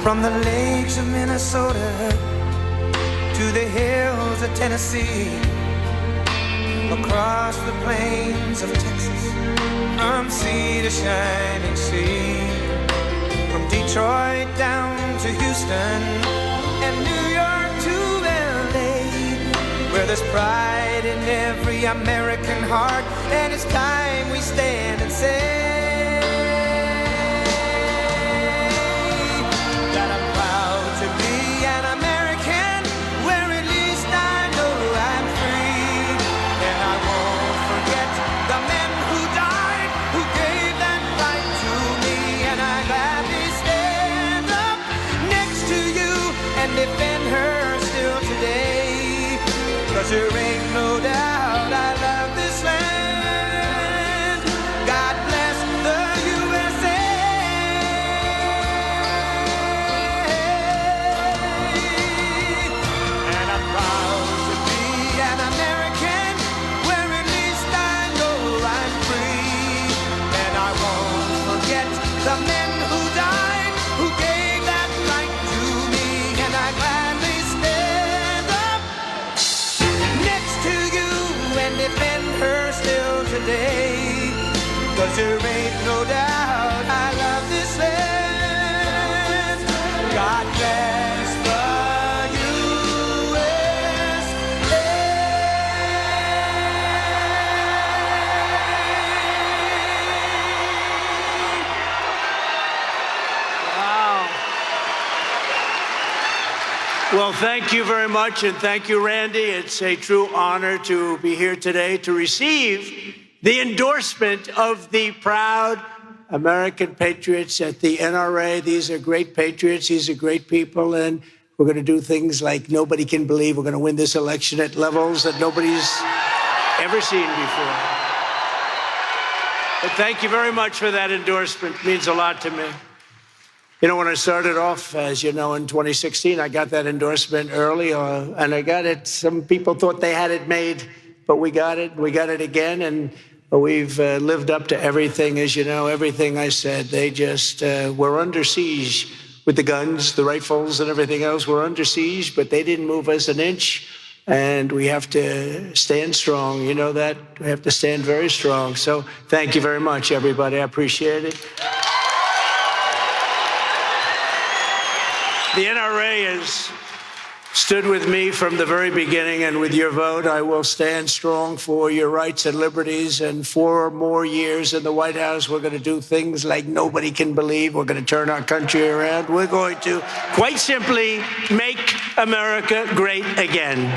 From the lakes of Minnesota to the hills of Tennessee, across the plains of Texas, from sea to shining sea, from Detroit down to Houston and New York to LA, where there's pride in every American heart, and it's time we stand and say that I'm proud to be an American, where at least I know I'm free, and I won't forget the men who died, who gave that right to me, and I gladly stand up next to you and defend her still today, 'cause there ain't no doubt I love this land. God bless the USA. And I'm proud to be an American, where at least I know I'm free, and I won't forget the men who died, who gave that right to me, and I gladly stand up next to you and defend her still today, 'cause there ain't no doubt I love this land. God bless the USA. Wow. Well, thank you very much, and thank you, Randy. It's a true honor to be here today to receive the endorsement of the proud American patriots at the NRA. These are great patriots. These are great people, and we're going to do things like nobody can believe. We're going to win this election at levels that nobody's ever seen before. But thank you very much for that endorsement. It means a lot to me. You know, when I started off, as you know, in 2016, I got that endorsement early, and I got it. Some people thought they had it made, but we got it. We got it again, and we've lived up to everything, as you know, everything I said. They just were under siege with the guns, the rifles, and everything else. We're under siege, but they didn't move us an inch, and we have to stand strong. You know that? We have to stand very strong. So thank you very much, everybody. I appreciate it. The NRA has stood with me from the very beginning, and with your vote, I will stand strong for your rights and liberties. And 4 more years in the White House, we're going to do things like nobody can believe. We're going to turn our country around. We're going to, quite simply, make America great again.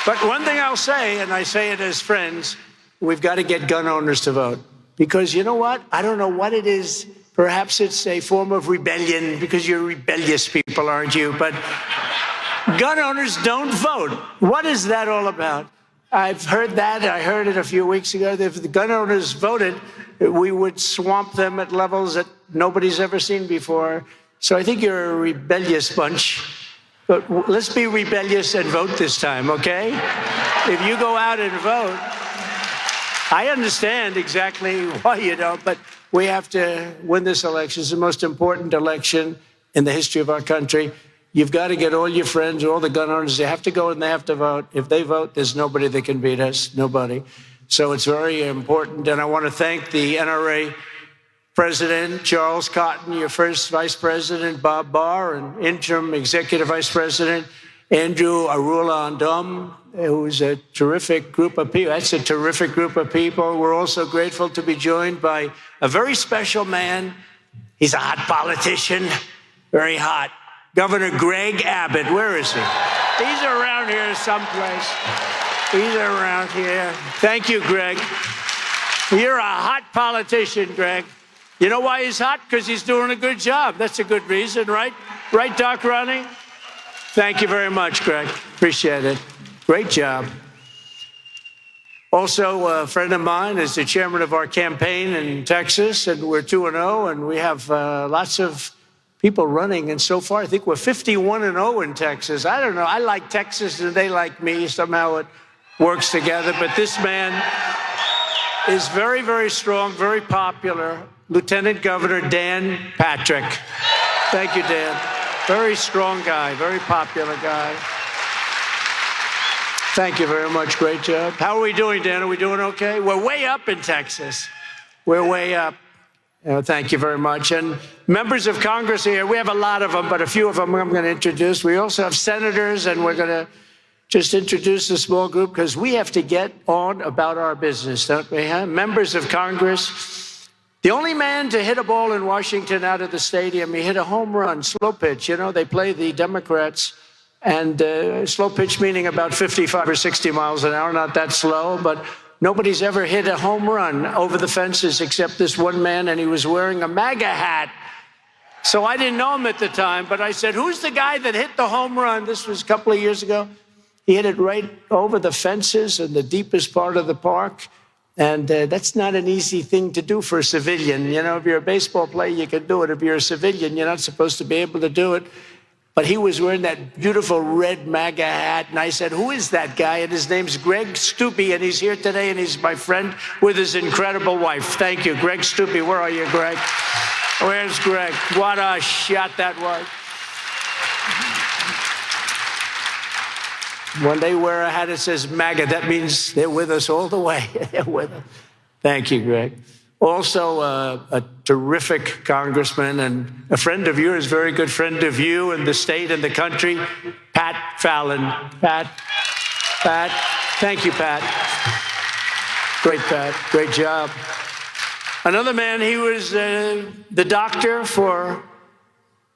But one thing I'll say, and I say it as friends, we've got to get gun owners to vote. Because you know what? I don't know what it is. Perhaps it's a form of rebellion, because you're rebellious people, aren't you? But gun owners don't vote. What is that all about? I've heard that. I heard it a few weeks ago. If the gun owners voted, we would swamp them at levels that nobody's ever seen before. So I think you're a rebellious bunch. But let's be rebellious and vote this time, okay? If you go out and vote, I understand exactly why you don't, but we have to win this election. It's the most important election in the history of our country. You've got to get all your friends, all the gun owners. They have to go and they have to vote. If they vote, there's nobody that can beat us, nobody. So it's very important. And I want to thank the NRA President, Charles Cotton, your first Vice President, Bob Barr, and interim Executive Vice President, Andrew Arula-Andom, who's a terrific group of people. That's a terrific group of people. We're also grateful to be joined by a very special man. He's a hot politician, very hot. Governor Greg Abbott. Where is he? He's around here someplace. He's around here. Thank you, Greg. You're a hot politician, Greg. You know why he's hot? Because he's doing a good job. That's a good reason, right? Right, Doc Ronnie? Thank you very much, Greg. Appreciate it. Great job. Also, a friend of mine is the chairman of our campaign in Texas, and we're 2-0, and we have lots of people running. And so far, I think we're 51-0 in Texas. I don't know. I like Texas, and they like me. Somehow it works together. But this man is very, very strong, very popular, Lieutenant Governor Dan Patrick. Thank you, Dan. Very strong guy, very popular guy. Thank you very much. Great job. How are we doing, Dan? Are we doing okay? We're way up in Texas. We're way up. Thank you very much. And members of Congress here, we have a lot of them, but a few of them I'm going to introduce. We also have senators, and we're going to just introduce a small group because we have to get on about our business, don't we? Huh? Members of Congress. The only man to hit a ball in Washington out of the stadium, he hit a home run, slow pitch. You know, they play the Democrats, and slow pitch meaning about 55 or 60 miles an hour, not that slow, but nobody's ever hit a home run over the fences except this one man, and he was wearing a MAGA hat. So I didn't know him at the time, but I said, who's the guy that hit the home run? This was a couple of years ago. He hit it right over the fences in the deepest part of the park. And that's not an easy thing to do for a civilian. You know, if you're a baseball player, you can do it. If you're a civilian, you're not supposed to be able to do it. But he was wearing that beautiful red MAGA hat. And I said, who is that guy? And his name's Greg Stubbe. And he's here today. And he's my friend with his incredible wife. Thank you, Greg Stubbe. Where are you, Greg? Where's Greg? What a shot that was. When they wear a hat that says MAGA, that means they're with us all the way. They're with us. Thank you, Greg. Also, a terrific congressman and a friend of yours, very good friend of you and the state and the country, Pat Fallon. Pat, thank you, Pat. Great, Pat. Great job. Another man, he was the doctor for,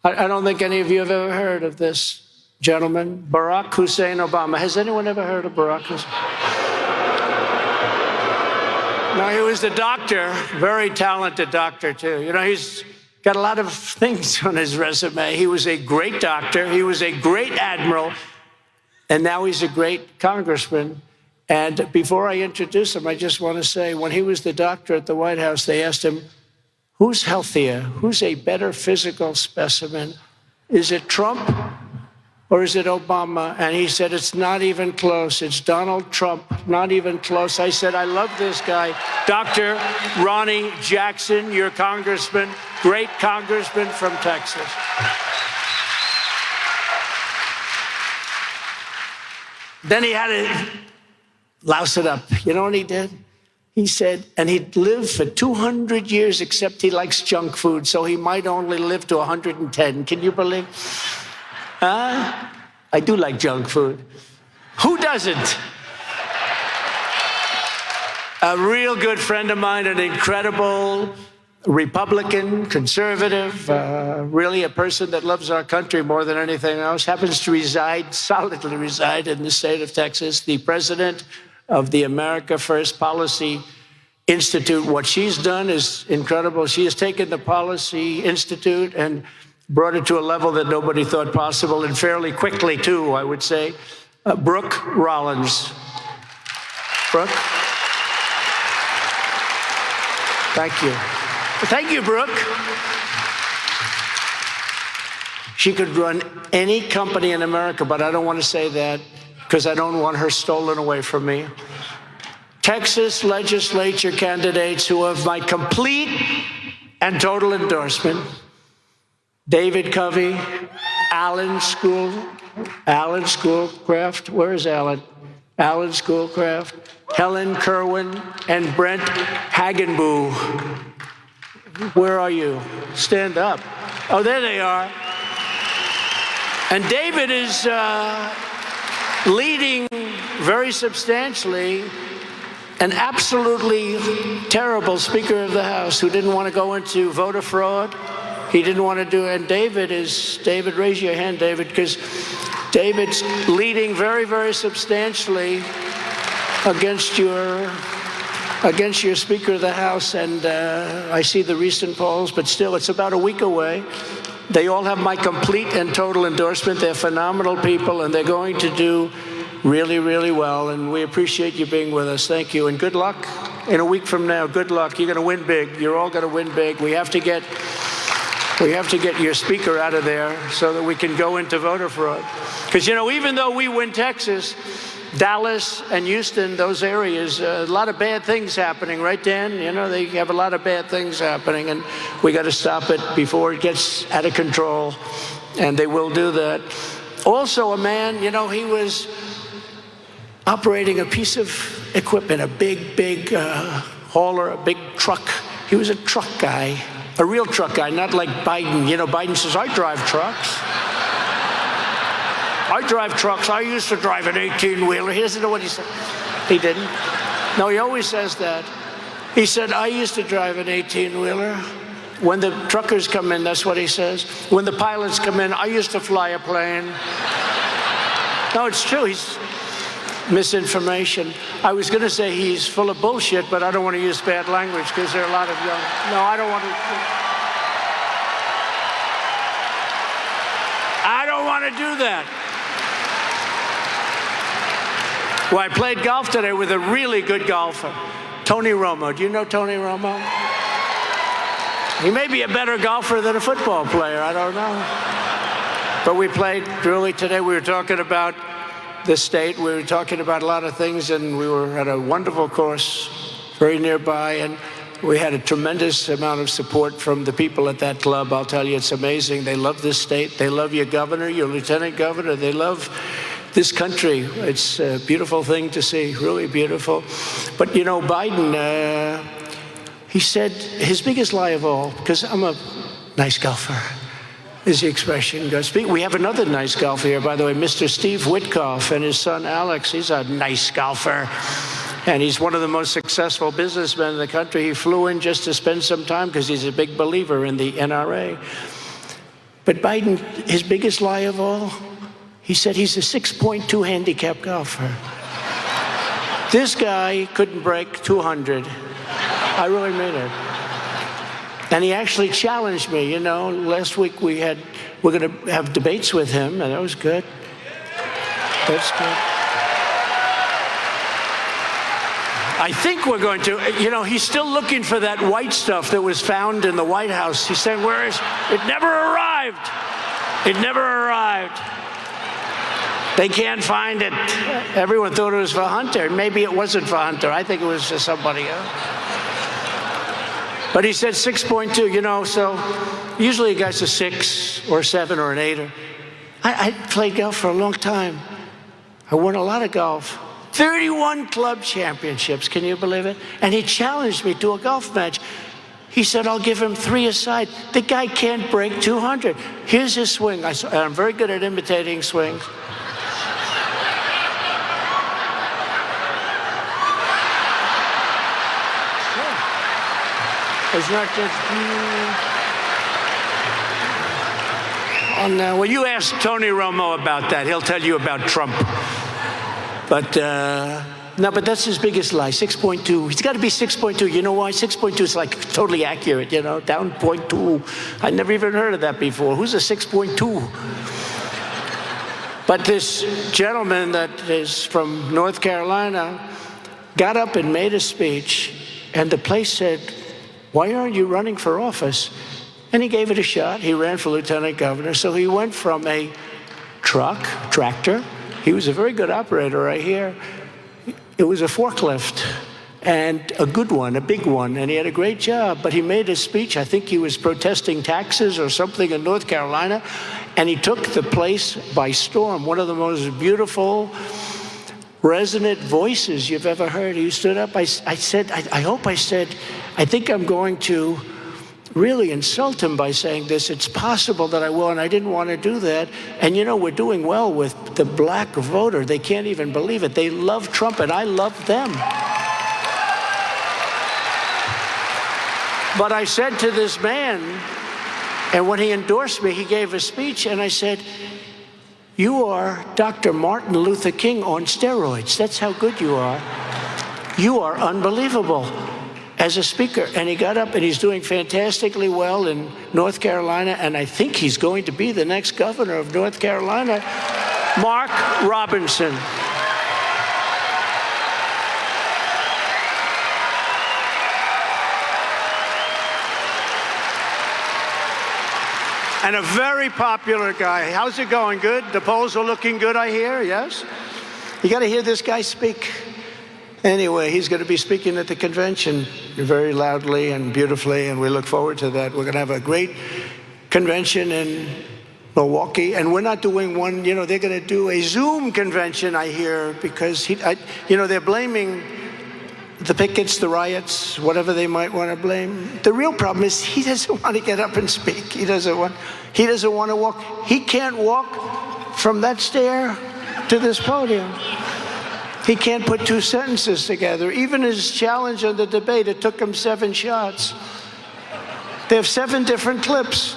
I don't think any of you have ever heard of this gentleman, Barack Hussein Obama. Has anyone ever heard of Barack Hussein? No, he was the doctor, very talented doctor, too. You know, he's got a lot of things on his resume. He was a great doctor. He was a great admiral. And now he's a great congressman. And before I introduce him, I just want to say, when he was the doctor at the White House, they asked him, who's healthier? Who's a better physical specimen? Is it Trump? Or is it Obama? And he said, it's not even close. It's Donald Trump, not even close. I said, I love this guy. Dr. Ronnie Jackson, your congressman, great congressman from Texas. Then he had to louse it up. You know what he did? He said, and he'd live for 200 years, except he likes junk food, so he might only live to 110. Can you believe? I do like junk food. Who doesn't? A real good friend of mine, an incredible Republican, conservative, really a person that loves our country more than anything else, happens to solidly reside in the state of Texas, the president of the America First Policy Institute. What she's done is incredible. She has taken the Policy Institute and brought it to a level that nobody thought possible, and fairly quickly, too, I would say. Brooke Rollins. Brooke? Thank you. Thank you, Brooke. She could run any company in America, but I don't want to say that because I don't want her stolen away from me. Texas legislature candidates who have my complete and total endorsement: David Covey, Alan Schoolcraft. Where is Alan? Alan Schoolcraft, Helen Kerwin, and Brent Hagenboo. Where are you? Stand up. Oh, there they are. And David is leading very substantially an absolutely terrible Speaker of the House who didn't want to go into voter fraud. He didn't want to do it. And David, raise your hand, David, because David's leading very, very substantially against your Speaker of the House. And I see the recent polls, but still, it's about a week away. They all have my complete and total endorsement. They're phenomenal people, and they're going to do really, really well. And we appreciate you being with us. Thank you. And good luck in a week from now. Good luck. You're going to win big. You're all going to win big. We have to get your speaker out of there so that we can go into voter fraud. Because, you know, even though we win Texas, Dallas and Houston, those areas, a lot of bad things happening, right, Dan? You know, they have a lot of bad things happening, and we got to stop it before it gets out of control, and they will do that. Also, a man, you know, he was operating a piece of equipment, a big hauler, a big truck. He was a truck guy, a real truck guy, not like Biden. You know, Biden says, I drive trucks. I drive trucks. I used to drive an 18-wheeler. He doesn't know what he said. He didn't. No, he always says that. He said, I used to drive an 18-wheeler. When the truckers come in, that's what he says. When the pilots come in, I used to fly a plane. No, it's true. He's misinformation. I was going to say he's full of bullshit, but I don't want to use bad language because there are a lot of young. No, I don't want to. I don't want to do that. Well, I played golf today with a really good golfer, Tony Romo. Do you know Tony Romo? He may be a better golfer than a football player. I don't know. But we played really today. We were talking about the state. We were talking about a lot of things, and we were at a wonderful course very nearby, and we had a tremendous amount of support from the people at that club. I'll tell you, it's amazing. They love this state. They love your governor, your lieutenant governor. They love this country. It's a beautiful thing to see, really beautiful. But, you know, Biden, he said his biggest lie of all, because I'm a nice golfer, is the expression goes. We have another nice golfer here, by the way, Mr. Steve Witkoff and his son Alex. He's a nice golfer, and he's one of the most successful businessmen in the country. He flew in just to spend some time because he's a big believer in the NRA. But Biden, his biggest lie of all, he said he's a 6.2 handicap golfer. This guy couldn't break 200. I really mean it. And he actually challenged me. You know, last week we're going to have debates with him, and that was good. That's good. I think we're going to, you know, he's still looking for that white stuff that was found in the White House. He's saying, where is it? It never arrived. It never arrived. They can't find it. Everyone thought it was for Hunter. Maybe it wasn't for Hunter. I think it was for somebody else. But he said 6.2, you know, so usually a guy's a 6 or 7 or an 8. I played golf for a long time. I won a lot of golf. 31 club championships, can you believe it? And he challenged me to a golf match. He said, I'll give him 3 aside. The guy can't break 200. Here's his swing. I'm very good at imitating swings. It's not just well, you ask Tony Romo about that. He'll tell you about Trump. But no, but that's his biggest lie. 6.2. He's got to be 6.2. You know why? 6.2 is like totally accurate. You know, down 0.2. I never even heard of that before. Who's a 6.2? But this gentleman that is from North Carolina got up and made a speech, and the place said, why aren't you running for office? And he gave it a shot. He ran for lieutenant governor. So he went from a tractor. He was a very good operator right here. It was a forklift, and a good one, a big one, and he had a great job. But he made a speech. I think he was protesting taxes or something in North Carolina, and he took the place by storm. One of the most beautiful, resonant voices you've ever heard. He stood up. I said, I think I'm going to really insult him by saying this. It's possible that I will, and I didn't want to do that. And you know, we're doing well with the black voter. They can't even believe it. They love Trump, and I love them. But I said to this man, and when he endorsed me, he gave a speech, and I said, you are Dr. Martin Luther King on steroids. That's how good you are. You are unbelievable as a speaker. And he got up, and he's doing fantastically well in North Carolina, and I think he's going to be the next governor of North Carolina, Mark Robinson. And a very popular guy. How's it going? Good? The polls are looking good, I hear, yes? You got to hear this guy speak. Anyway, he's going to be speaking at the convention very loudly and beautifully, and we look forward to that. We're going to have a great convention in Milwaukee, and we're not doing one, they're going to do a Zoom convention, I hear, because, they're blaming the pickets, the riots, whatever they might want to blame. The real problem is he doesn't want to get up and speak. He doesn't want to walk. He can't walk from that stair to this podium. He can't put two sentences together. Even his challenge on the debate, it took him 7 shots. They have 7 different clips.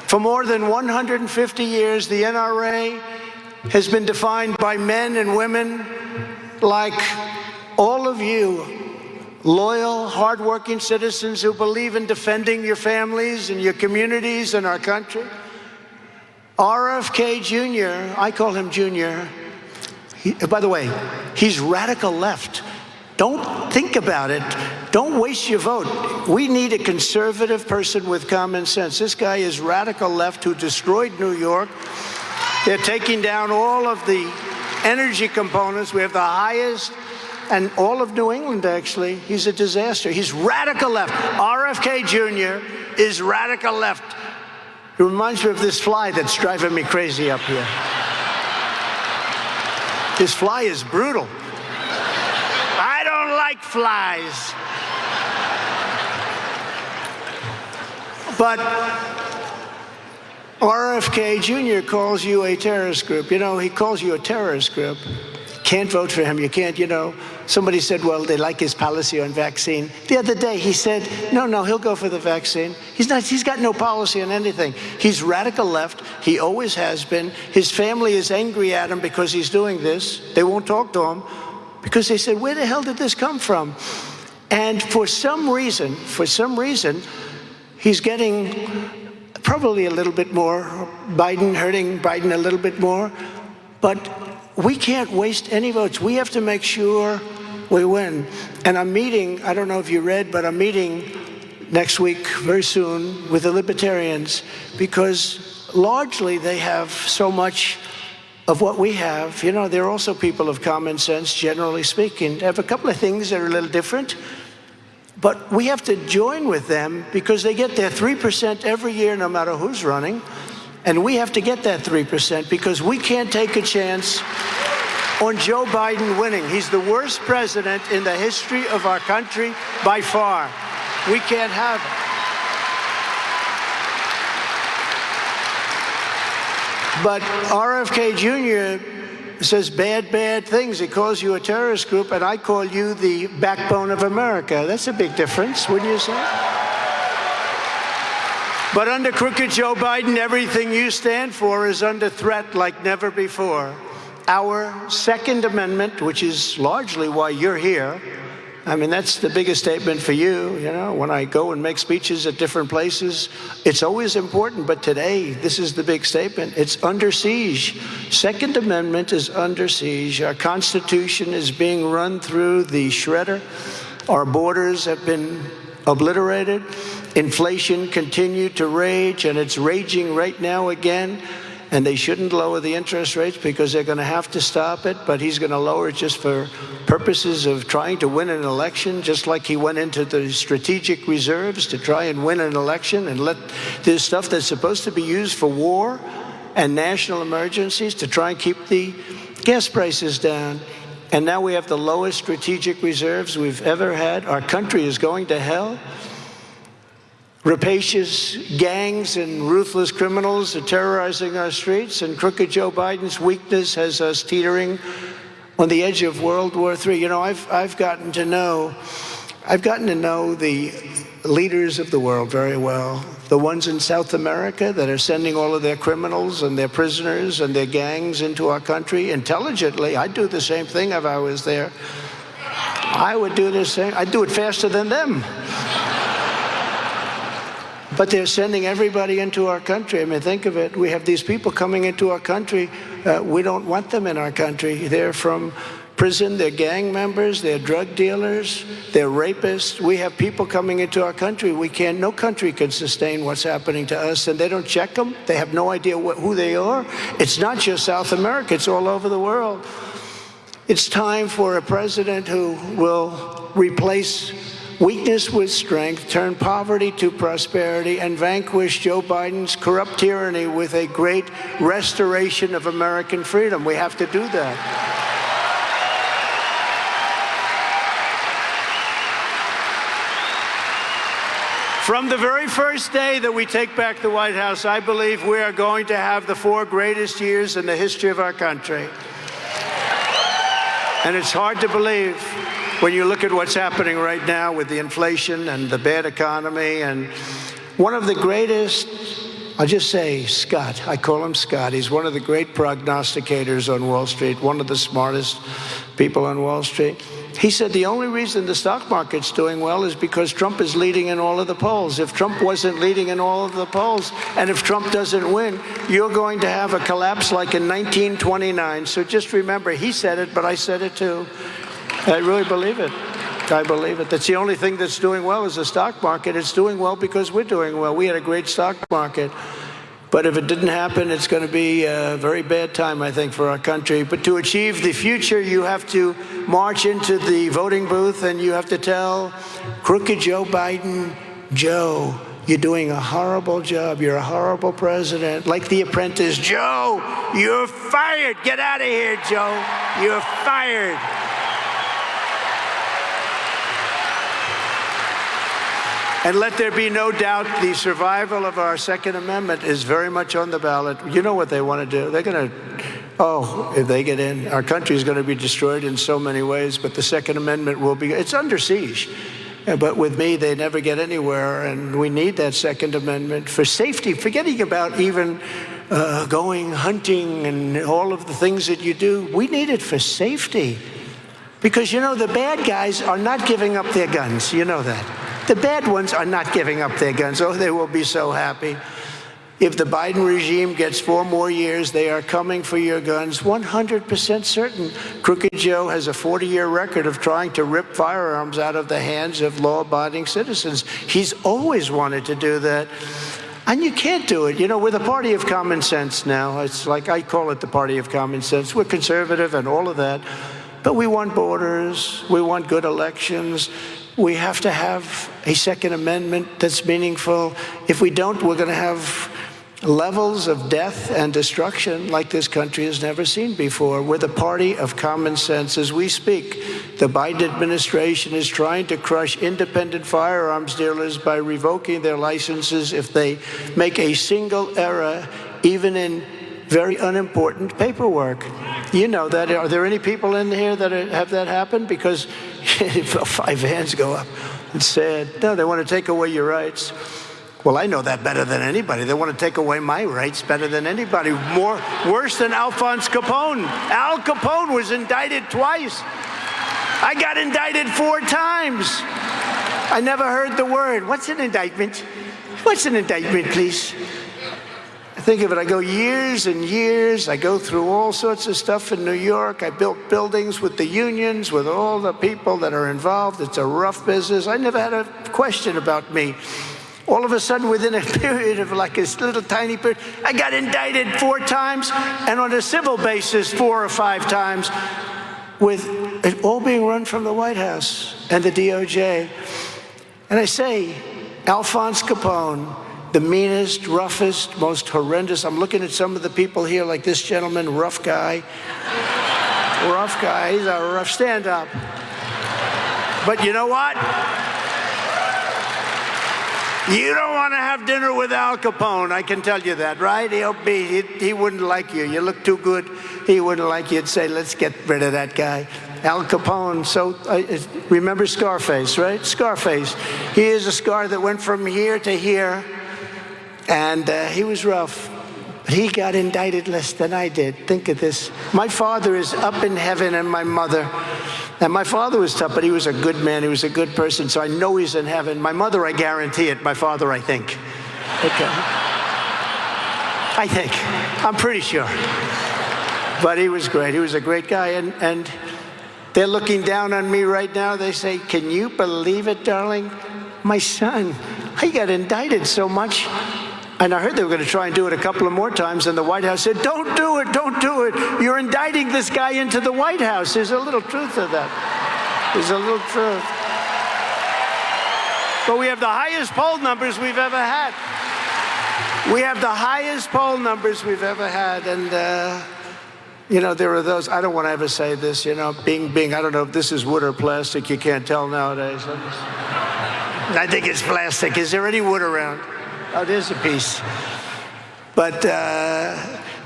For more than 150 years, the NRA has been defined by men and women like all of you, loyal, hardworking citizens who believe in defending your families and your communities and our country. RFK Jr., I call him Junior. By the way, he's radical left. Don't think about it. Don't waste your vote. We need a conservative person with common sense. This guy is radical left who destroyed New York. They're taking down all of the energy components. We have the highest, and all of New England, actually. He's a disaster. He's radical left. RFK Jr. is radical left. It reminds me of this fly that's driving me crazy up here. This fly is brutal. I don't like flies. But RFK Jr. calls you a terrorist group. He calls you a terrorist group. Can't vote for him. You can't, Somebody said, well, they like his policy on vaccine. The other day, he said, no, he'll go for the vaccine. He's got no policy on anything. He's radical left. He always has been. His family is angry at him because he's doing this. They won't talk to him because they said, where the hell did this come from? And for some reason, he's getting probably a little bit more, hurting Biden a little bit more, but we can't waste any votes. We have to make sure we win. And I'm meeting, I don't know if you read, but I'm meeting next week, very soon, with the Libertarians, because largely they have so much of what we have. They're also people of common sense, generally speaking. They have a couple of things that are a little different, but we have to join with them because they get their 3% every year, no matter who's running. And we have to get that 3% because we can't take a chance on Joe Biden winning. He's the worst president in the history of our country by far. We can't have it. But RFK Jr. says bad things. He calls you a terrorist group, and I call you the backbone of America. That's a big difference, wouldn't you say? But under crooked Joe Biden, everything you stand for is under threat like never before. Our Second Amendment, which is largely why you're here, that's the biggest statement for you. When I go and make speeches at different places, it's always important. But today, this is the big statement. It's under siege. Second Amendment is under siege. Our Constitution is being run through the shredder. Our borders have been obliterated. Inflation continued to rage, and it's raging right now again. And they shouldn't lower the interest rates because they're going to have to stop it. But he's going to lower it just for purposes of trying to win an election, just like he went into the strategic reserves to try and win an election and let this stuff that's supposed to be used for war and national emergencies to try and keep the gas prices down. And now we have the lowest strategic reserves we've ever had. Our country is going to hell. Rapacious gangs and ruthless criminals are terrorizing our streets, and crooked Joe Biden's weakness has us teetering on the edge of World War III. I've gotten to know the leaders of the world very well. The ones in South America that are sending all of their criminals and their prisoners and their gangs into our country intelligently. I'd do the same thing if I was there. I would do the same. I'd do it faster than them. But they're sending everybody into our country. Think of it. We have these people coming into our country. We don't want them in our country. They're from prison, they're gang members, they're drug dealers, they're rapists. We have people coming into our country. No country can sustain what's happening to us, and they don't check them. They have no idea who they are. It's not just South America, it's all over the world. It's time for a president who will replace weakness with strength, turn poverty to prosperity, and vanquish Joe Biden's corrupt tyranny with a great restoration of American freedom. We have to do that. From the very first day that we take back the White House, I believe we are going to have the 4 greatest years in the history of our country. And it's hard to believe when you look at what's happening right now with the inflation and the bad economy. And one of the greatest, I'll just say Scott, I call him Scott. He's one of the great prognosticators on Wall Street, one of the smartest people on Wall Street. He said the only reason the stock market's doing well is because Trump is leading in all of the polls. If Trump wasn't leading in all of the polls, and if Trump doesn't win, you're going to have a collapse like in 1929. So just remember, he said it, but I said it too. I really believe it. I believe it. That's the only thing that's doing well is the stock market. It's doing well because we're doing well. We had a great stock market. But if it didn't happen, it's going to be a very bad time, I think, for our country. But to achieve the future, you have to march into the voting booth and you have to tell crooked Joe Biden, Joe, you're doing a horrible job. You're a horrible president. Like The Apprentice, Joe, you're fired. Get out of here, Joe. You're fired. And let there be no doubt, the survival of our Second Amendment is very much on the ballot. You know what they want to do? They're going to, if they get in, our country is going to be destroyed in so many ways, but the Second Amendment will be, it's under siege. But with me, they never get anywhere, and we need that Second Amendment for safety, forgetting about even going hunting and all of the things that you do. We need it for safety. Because, you know, the bad guys are not giving up their guns. You know that. The bad ones are not giving up their guns. Oh, they will be so happy. If the Biden regime gets 4 more years, they are coming for your guns, 100% certain. Crooked Joe has a 40-year record of trying to rip firearms out of the hands of law-abiding citizens. He's always wanted to do that. And you can't do it. You know, we're the party of common sense now. It's like I call it the party of common sense. We're conservative and all of that. But we want borders. We want good elections. We have to have a Second Amendment that's meaningful. If we don't, we're going to have levels of death and destruction like this country has never seen before. We're the party of common sense. As we speak, the Biden administration is trying to crush independent firearms dealers by revoking their licenses if they make a single error, even in very unimportant paperwork. You know that. Are there any people in here that have that happen? Because 5 hands go up. It's sad. No, they want to take away your rights. Well, I know that better than anybody. They want to take away my rights better than anybody. Worse than Alphonse Capone. Al Capone was indicted twice. I got indicted 4 times. I never heard the word. What's an indictment? What's an indictment, please? Think of it, I go years and years, I go through all sorts of stuff in New York. I built buildings with the unions, with all the people that are involved. It's a rough business. I never had a question about me. All of a sudden, within a period of like this little tiny period, I got indicted 4 times, and on a civil basis 4 or 5 times, with it all being run from the White House and the DOJ. And I say, Alphonse Capone, the meanest, roughest, most horrendous. I'm looking at some of the people here, like this gentleman, rough guy. Rough guy, he's a rough stand-up. But you know what? You don't want to have dinner with Al Capone, I can tell you that, right? He wouldn't like you. You look too good. He wouldn't like you. He'd say, let's get rid of that guy. Al Capone, remember Scarface, right? Scarface. He is a scar that went from here to here. And he was rough, but he got indicted less than I did. Think of this. My father is up in heaven, and my mother. And my father was tough, but he was a good man. He was a good person, so I know he's in heaven. My mother, I guarantee it. My father, I think. Okay. I think. I'm pretty sure. But he was great. He was a great guy. And They're looking down on me right now. They say, can you believe it, darling? My son, he got indicted so much. And I heard they were going to try and do it a couple of more times, and the White House said, don't do it, don't do it. You're indicting this guy into the White House. There's a little truth to that. There's a little truth. But we have the highest poll numbers we've ever had. We have the highest poll numbers we've ever had. And, you know, there are those, I don't want to ever say this, you know, Bing, I don't know if this is wood or plastic. You can't tell nowadays. I think it's plastic. Is there any wood around? Oh, there's a piece. But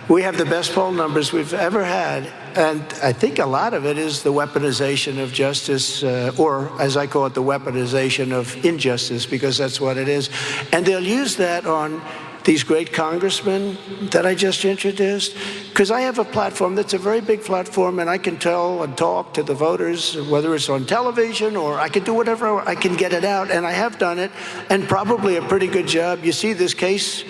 we have the best poll numbers we've ever had. And I think a lot of it is the weaponization of justice, or as I call it, the weaponization of injustice, because that's what it is. And they'll use that on these great congressmen that I just introduced, because I have a platform that's a very big platform, and I can tell and talk to the voters, whether it's on television or I can do whatever, I can get it out, and I have done it, and probably a pretty good job. You see this case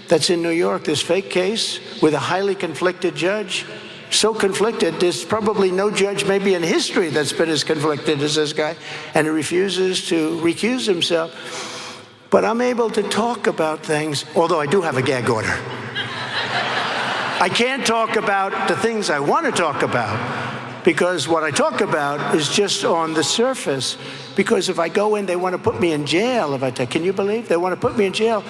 that's in New York, this fake case with a highly conflicted judge, so conflicted, there's probably no judge maybe in history that's been as conflicted as this guy, and he refuses to recuse himself. But I'm able to talk about things, although I do have a gag order. I can't talk about the things I want to talk about, because what I talk about is just on the surface. Because if I go in, they want to put me in jail. Can you believe? They want to put me in jail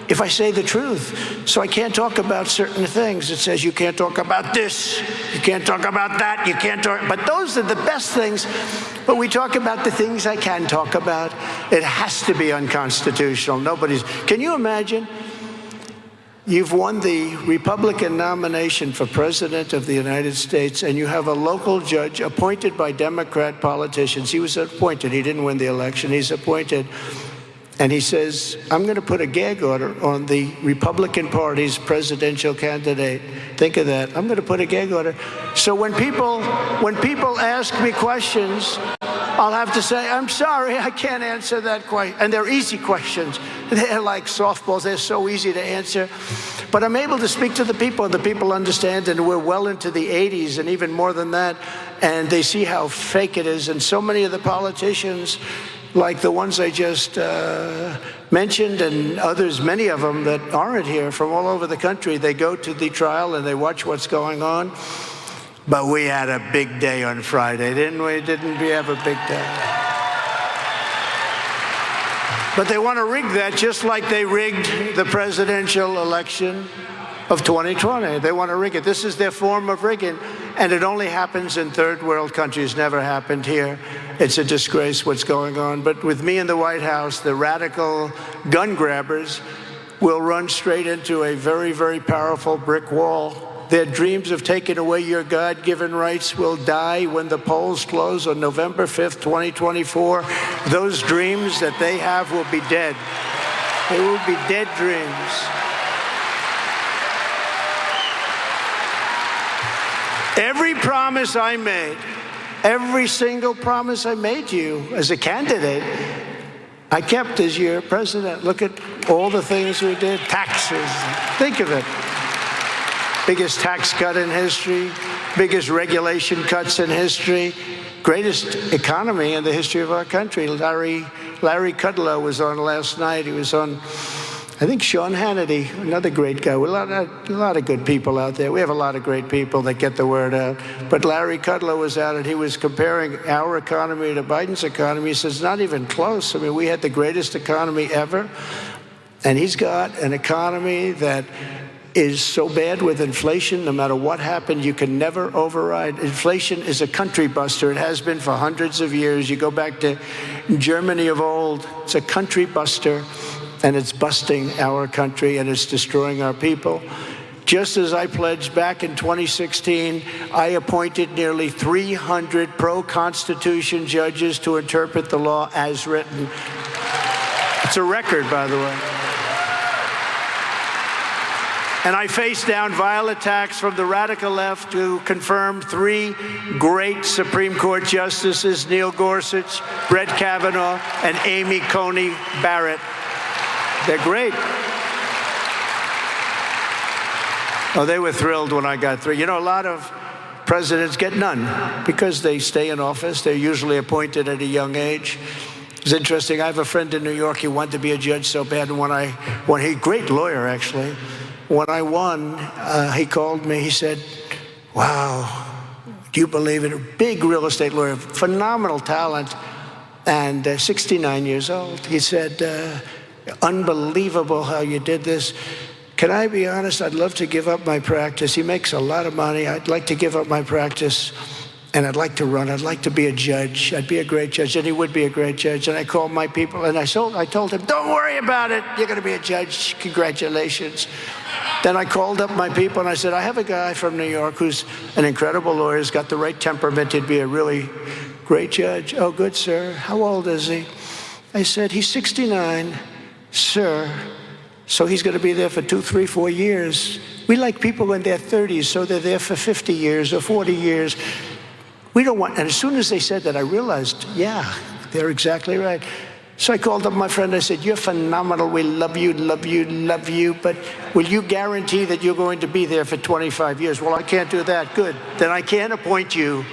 if I say the truth. So I can't talk about certain things. It says you can't talk about this, you can't talk about that, you can't talk, but those are the best things. But we talk about the things I can talk about. It has to be unconstitutional. Can you imagine? You've won the Republican nomination for President of the United States, and you have a local judge appointed by Democrat politicians. He was appointed. He didn't win the election. He's appointed. And he says, I'm going to put a gag order on the Republican Party's presidential candidate. Think of that. I'm going to put a gag order. So when people ask me questions, I'll have to say, I'm sorry, I can't answer that question. And they're easy questions. They're like softballs. They're so easy to answer. But I'm able to speak to the people, and the people understand, and we're well into the 80s and even more than that. And they see how fake it is. And so many of the politicians, like the ones I just mentioned, and others, many of them that aren't here from all over the country, they go to the trial and they watch what's going on. But we had a big day on Friday, didn't we? Didn't we have a big day? But they want to rig that just like they rigged the presidential election of 2020. They want to rig it. This is their form of rigging. And it only happens in third world countries, never happened here. It's a disgrace what's going on. But with me in the White House, the radical gun grabbers will run straight into a very, very powerful brick wall. Their dreams of taking away your God-given rights will die when the polls close on November 5th, 2024. Those dreams that they have will be dead. They will be dead dreams. Every promise I made, every single promise I made to you as a candidate, I kept as your president. Look at all the things we did. Taxes, think of it. Biggest tax cut in history, biggest regulation cuts in history, greatest economy in the history of our country. Larry Kudlow was on last night. He was on, I think, Sean Hannity, another great guy. A lot of good people out there. We have a lot of great people that get the word out. But Larry Kudlow was out, and he was comparing our economy to Biden's economy. He says, not even close. I mean, we had the greatest economy ever, and he's got an economy that is so bad with inflation, no matter what happened, you can never override. Inflation is a country buster. It has been for hundreds of years. You go back to Germany of old, it's a country buster, and it's busting our country, and it's destroying our people. Just as I pledged back in 2016, I appointed nearly 300 pro-Constitution judges to interpret the law as written. It's a record, by the way. And I faced down vile attacks from the radical left to confirm 3 great Supreme Court justices, Neil Gorsuch, Brett Kavanaugh, and Amy Coney Barrett. They're great. Oh, they were thrilled when I got through. You know, a lot of presidents get none because they stay in office. They're usually appointed at a young age. It's interesting. I have a friend in New York. He wanted to be a judge so bad. And when he great lawyer, actually. When I won, he called me. He said, wow, do you believe it? A big real estate lawyer, phenomenal talent, and 69 years old. He said, unbelievable how you did this. Can I be honest? I'd love to give up my practice. He makes a lot of money. I'd like to give up my practice, and I'd like to run. I'd like to be a judge. I'd be a great judge, and he would be a great judge. And I called my people, and I told him, don't worry about it. You're going to be a judge. Congratulations. Then I called up my people, and I said, I have a guy from New York who's an incredible lawyer. He's got the right temperament. He'd be a really great judge. Oh, good, sir. How old is he? I said, he's 69, sir. So he's going to be there for 2, 3, 4 years. We like people in their 30s, so they're there for 50 years or 40 years. We don't want, and as soon as they said that, I realized, yeah, they're exactly right. So I called up my friend. I said, you're phenomenal. We love you, love you, love you. But will you guarantee that you're going to be there for 25 years? Well, I can't do that. Good. Then I can't appoint you.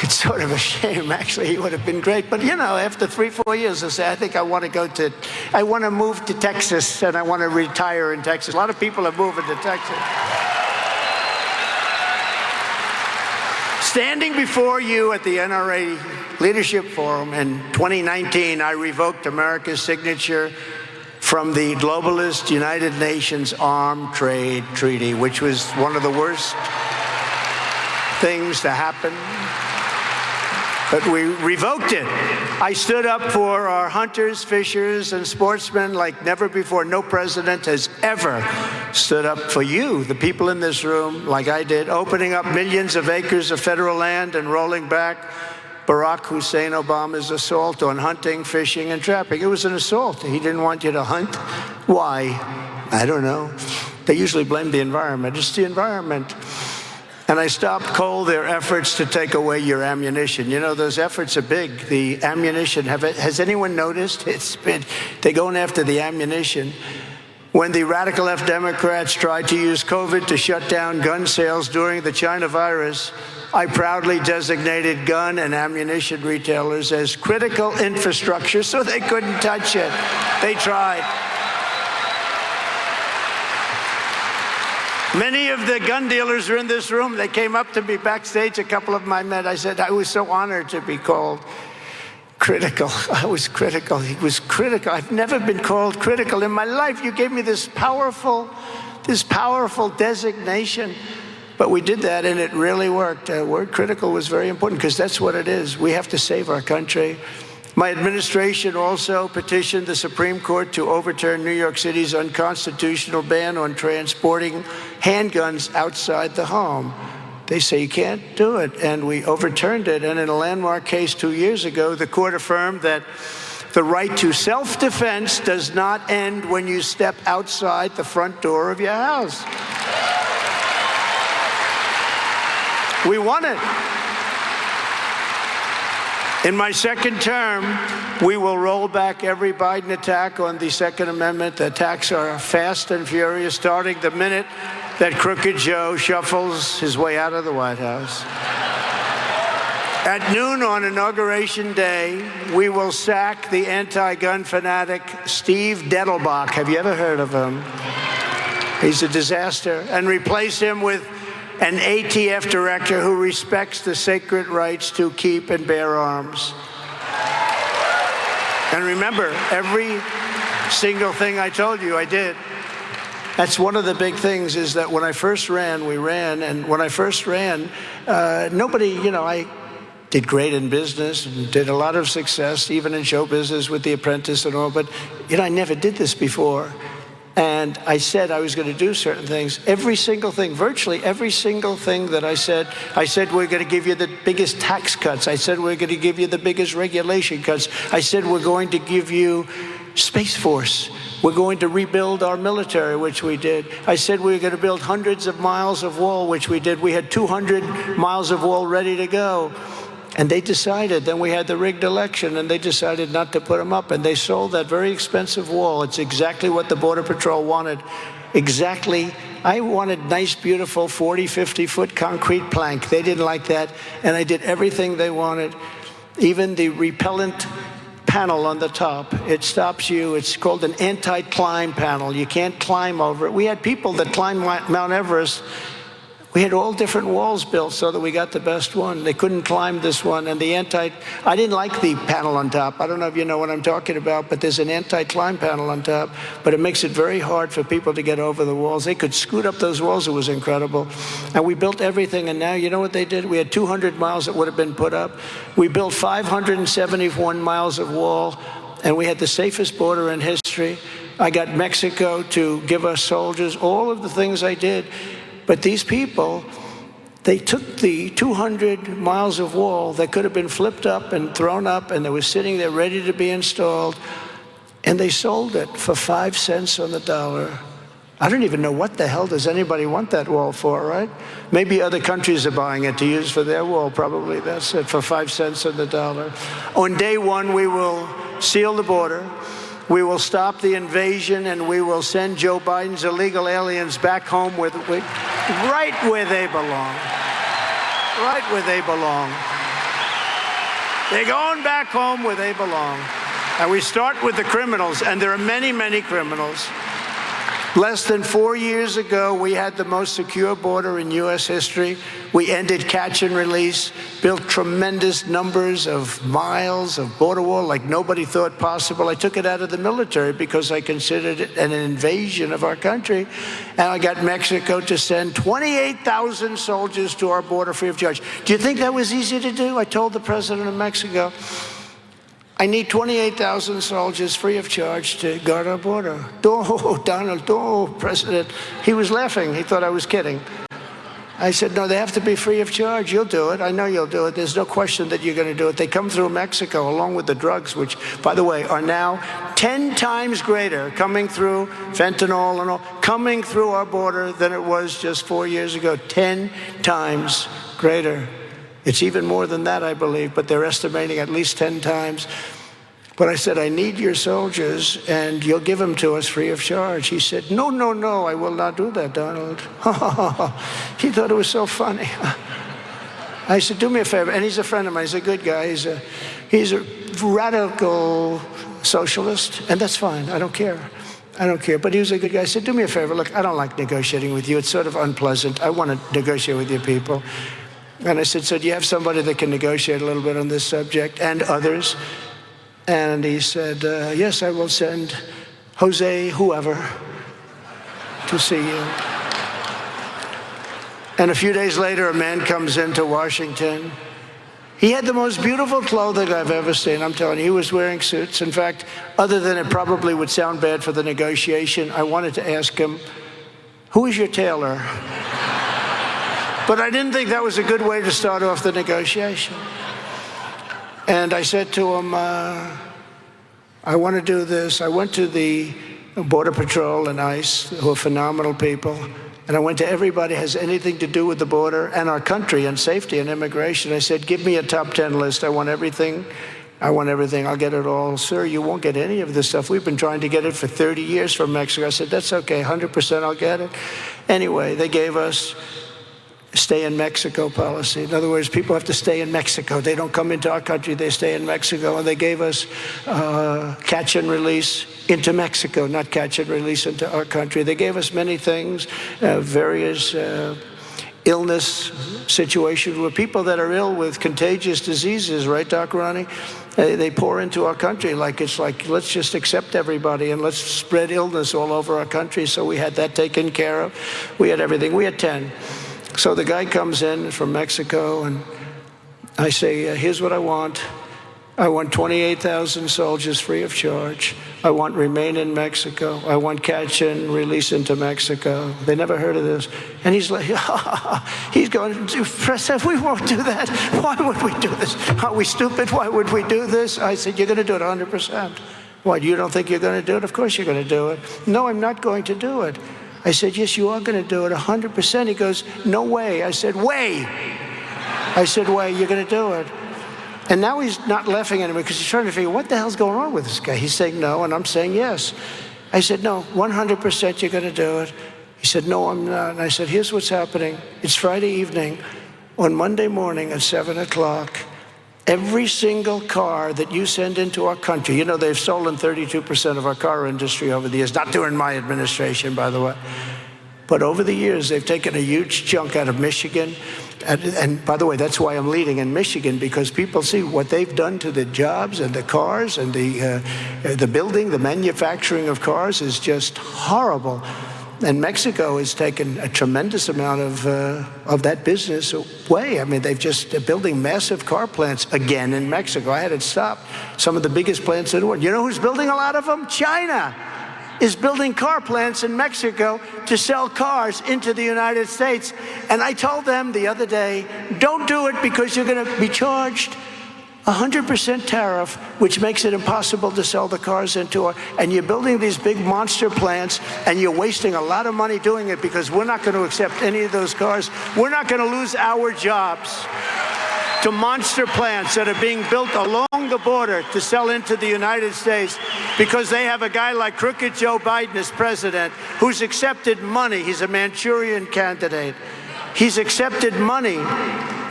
It's sort of a shame, actually. He would have been great. But, you know, after 3, 4 years, I say, I think I want to move to Texas, and I want to retire in Texas. A lot of people are moving to Texas. Standing before you at the NRA Leadership Forum in 2019, I revoked America's signature from the globalist United Nations Armed Trade Treaty, which was one of the worst things to happen. But we revoked it. I stood up for our hunters, fishers, and sportsmen like never before. No president has ever stood up for you, the people in this room, like I did, opening up millions of acres of federal land and rolling back Barack Hussein Obama's assault on hunting, fishing, and trapping. It was an assault. He didn't want you to hunt. Why? I don't know. They usually blame the environment. It's the environment. And I stopped cold their efforts to take away your ammunition. You know, those efforts are big. The ammunition, has anyone noticed? They're going after the ammunition. When the radical left Democrats tried to use COVID to shut down gun sales during the China virus, I proudly designated gun and ammunition retailers as critical infrastructure so they couldn't touch it. They tried. Many of the gun dealers are in this room. They came up to me backstage, a couple of my men. I said, I was so honored to be called critical. I was critical. He was critical. I've never been called critical in my life. You gave me this powerful designation. But we did that, and it really worked. Word critical was very important because that's what it is. We have to save our country. My administration also petitioned the Supreme Court to overturn New York City's unconstitutional ban on transporting handguns outside the home. They say you can't do it, and we overturned it. And in a landmark case 2 years ago, the court affirmed that the right to self-defense does not end when you step outside the front door of your house. We won it. In my second term, we will roll back every Biden attack on the Second Amendment. The attacks are fast and furious, starting the minute that Crooked Joe shuffles his way out of the White House. At noon on Inauguration Day, we will sack the anti-gun fanatic Steve Dettelbach. Have you ever heard of him? He's a disaster. And replace him with an ATF director who respects the sacred rights to keep and bear arms. And remember, every single thing I told you, I did. That's one of the big things is that when I first ran, we ran, and when I first ran, nobody, you know, I did great in business and did a lot of success, even in show business with The Apprentice and all, but, you know, I never did this before. And I said I was going to do certain things. Every single thing, virtually every single thing that I said we're going to give you the biggest tax cuts. I said we're going to give you the biggest regulation cuts. I said we're going to give you Space Force. We're going to rebuild our military, which we did. I said we were going to build hundreds of miles of wall, which we did. We had 200 miles of wall ready to go. And they decided, then we had the rigged election, and they decided not to put them up. And they sold that very expensive wall. It's exactly what the Border Patrol wanted. Exactly. I wanted nice, beautiful 40, 50-foot concrete plank. They didn't like that. And I did everything they wanted. Even the repellent panel on the top, it stops you. It's called an anti-climb panel. You can't climb over it. We had people that climbed Mount Everest. We had all different walls built so that we got the best one. They couldn't climb this one. And I didn't like the panel on top. I don't know if you know what I'm talking about, but there's an anti-climb panel on top. But it makes it very hard for people to get over the walls. They could scoot up those walls. It was incredible. And we built everything. And now, you know what they did? We had 200 miles that would have been put up. We built 571 miles of wall. And we had the safest border in history. I got Mexico to give us soldiers, all of the things I did. But these people, they took the 200 miles of wall that could have been flipped up and thrown up, and they were sitting there ready to be installed, and they sold it for 5 cents on the dollar. I don't even know what the hell does anybody want that wall for, right? Maybe other countries are buying it to use for their wall, probably. That's it, for 5 cents on the dollar. On day one, we will seal the border. We will stop the invasion, and we will send Joe Biden's illegal aliens back home right where they belong. Right where they belong. They're going back home where they belong. And we start with the criminals, and there are many, many criminals. Less than 4 years ago, we had the most secure border in U.S. history. We ended catch and release, built tremendous numbers of miles of border wall like nobody thought possible. I took it out of the military because I considered it an invasion of our country. And I got Mexico to send 28,000 soldiers to our border free of charge. Do you think that was easy to do? I told the president of Mexico, I need 28,000 soldiers free of charge to guard our border. Oh, Donald, oh, President. He was laughing. He thought I was kidding. I said, no, they have to be free of charge. You'll do it. I know you'll do it. There's no question that you're going to do it. They come through Mexico along with the drugs, which, by the way, are now 10 times greater coming through fentanyl and all, coming through our border than it was just 4 years ago. 10 times greater. It's even more than that, I believe, but they're estimating at least 10 times. But I said, I need your soldiers, and you'll give them to us free of charge. He said, no, no, no, I will not do that, Donald. He thought it was so funny. I said, do me a favor. And he's a friend of mine. He's a good guy. He's a radical socialist, and that's fine. I don't care. I don't care. But he was a good guy. I said, do me a favor. Look, I don't like negotiating with you. It's sort of unpleasant. I want to negotiate with your people. And I said, so do you have somebody that can negotiate a little bit on this subject and others? And he said, yes, I will send Jose whoever to see you. And a few days later, a man comes into Washington. He had the most beautiful clothing I've ever seen. I'm telling you, he was wearing suits. In fact, other than it probably would sound bad for the negotiation, I wanted to ask him, who is your tailor? But I didn't think that was a good way to start off the negotiation. And I said to him, I want to do this. I went to the Border Patrol and ICE, who are phenomenal people. And I went to everybody who has anything to do with the border and our country and safety and immigration. I said, give me a top 10 list. I want everything. I want everything. I'll get it all. Sir, you won't get any of this stuff. We've been trying to get it for 30 years from Mexico. I said, that's okay. 100% I'll get it. Anyway, they gave us stay in Mexico policy. In other words, people have to stay in Mexico. They don't come into our country, they stay in Mexico. And they gave us catch and release into Mexico, not catch and release into our country. They gave us many things, various illness situations where people that are ill with contagious diseases, right, Doc Ronnie? They pour into our country like it's like, let's just accept everybody and let's spread illness all over our country. So we had that taken care of. We had everything. We had 10. So the guy comes in from Mexico, and I say, here's what I want. I want 28,000 soldiers free of charge. I want remain in Mexico. I want catch and release into Mexico. They never heard of this. And he's like, he's going, President, we won't do that. Why would we do this? Are we stupid? Why would we do this? I said, you're going to do it 100%. What, you don't think you're going to do it? Of course you're going to do it. No, I'm not going to do it. I said, yes, you are going to do it 100%. He goes, no way. I said, way. I said, way, you're going to do it. And now he's not laughing at me because he's trying to figure what the hell's going on with this guy. He's saying no, and I'm saying yes. I said, no, 100% you're going to do it. He said, no, I'm not. And I said, here's what's happening. It's Friday evening. On Monday morning at 7 o'clock, every single car that you send into our country, you know, they've stolen 32% of our car industry over the years, not during my administration, by the way. But over the years, they've taken a huge chunk out of Michigan. And by the way, that's why I'm leading in Michigan, because people see what they've done to the jobs and the cars and the building, the manufacturing of cars is just horrible. And Mexico has taken a tremendous amount of that business away. I mean, they're building massive car plants again in Mexico. I had it stopped. Some of the biggest plants in the world. You know who's building a lot of them? China is building car plants in Mexico to sell cars into the United States. And I told them the other day, don't do it because you're going to be charged 100% tariff, which makes it impossible to sell the cars into it. And you're building these big monster plants, and you're wasting a lot of money doing it because we're not going to accept any of those cars. We're not going to lose our jobs to monster plants that are being built along the border to sell into the United States because they have a guy like Crooked Joe Biden as president who's accepted money. He's a Manchurian candidate. He's accepted money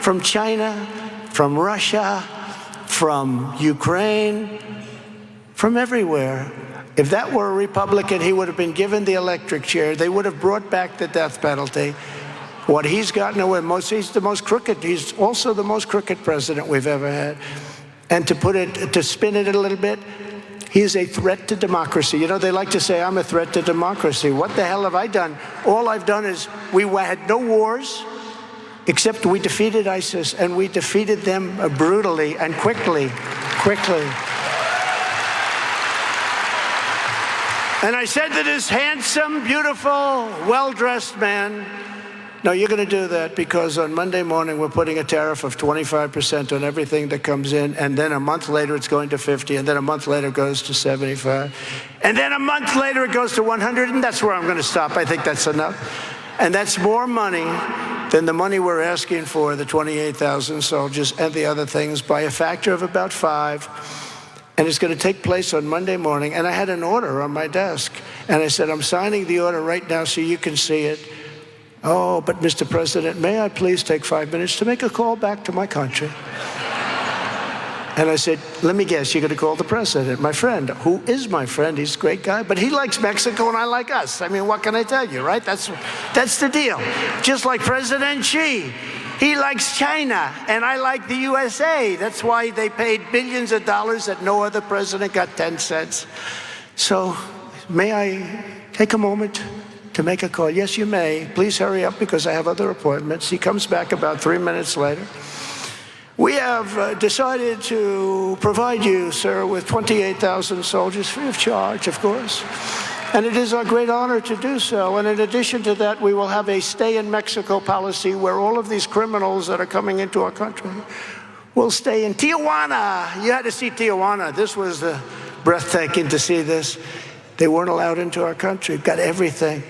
from China, from Russia, from Ukraine, from everywhere. If that were a Republican, he would have been given the electric chair. They would have brought back the death penalty. What he's gotten away most, he's the most crooked. He's also the most crooked president we've ever had. And to spin it a little bit, he is a threat to democracy. You know, they like to say, I'm a threat to democracy. What the hell have I done? All I've done is we had no wars, except we defeated ISIS, and we defeated them brutally and quickly. And I said to this handsome, beautiful, well-dressed man, no, you're going to do that because on Monday morning we're putting a tariff of 25% on everything that comes in, and then a month later it's going to 50, and then a month later it goes to 75, and then a month later it goes to 100, and that's where I'm going to stop. I think that's enough. And that's more money than the money we're asking for, the 28,000 soldiers and the other things, by a factor of about 5. And it's going to take place on Monday morning. And I had an order on my desk. And I said, I'm signing the order right now so you can see it. Oh, but Mr. President, may I please take 5 minutes to make a call back to my country? And I said, let me guess, you're going to call the president, my friend, who is my friend. He's a great guy, but he likes Mexico and I like us. I mean, what can I tell you, right? That's the deal. Just like President Xi, he likes China and I like the USA. That's why they paid billions of dollars that no other president got 10 cents. So may I take a moment to make a call? Yes, you may. Please hurry up because I have other appointments. He comes back about 3 minutes later. We have decided to provide you, sir, with 28,000 soldiers free of charge, of course. And it is our great honor to do so. And in addition to that, we will have a stay in Mexico policy where all of these criminals that are coming into our country will stay in Tijuana. You had to see Tijuana. This was breathtaking to see this. They weren't allowed into our country. Got everything.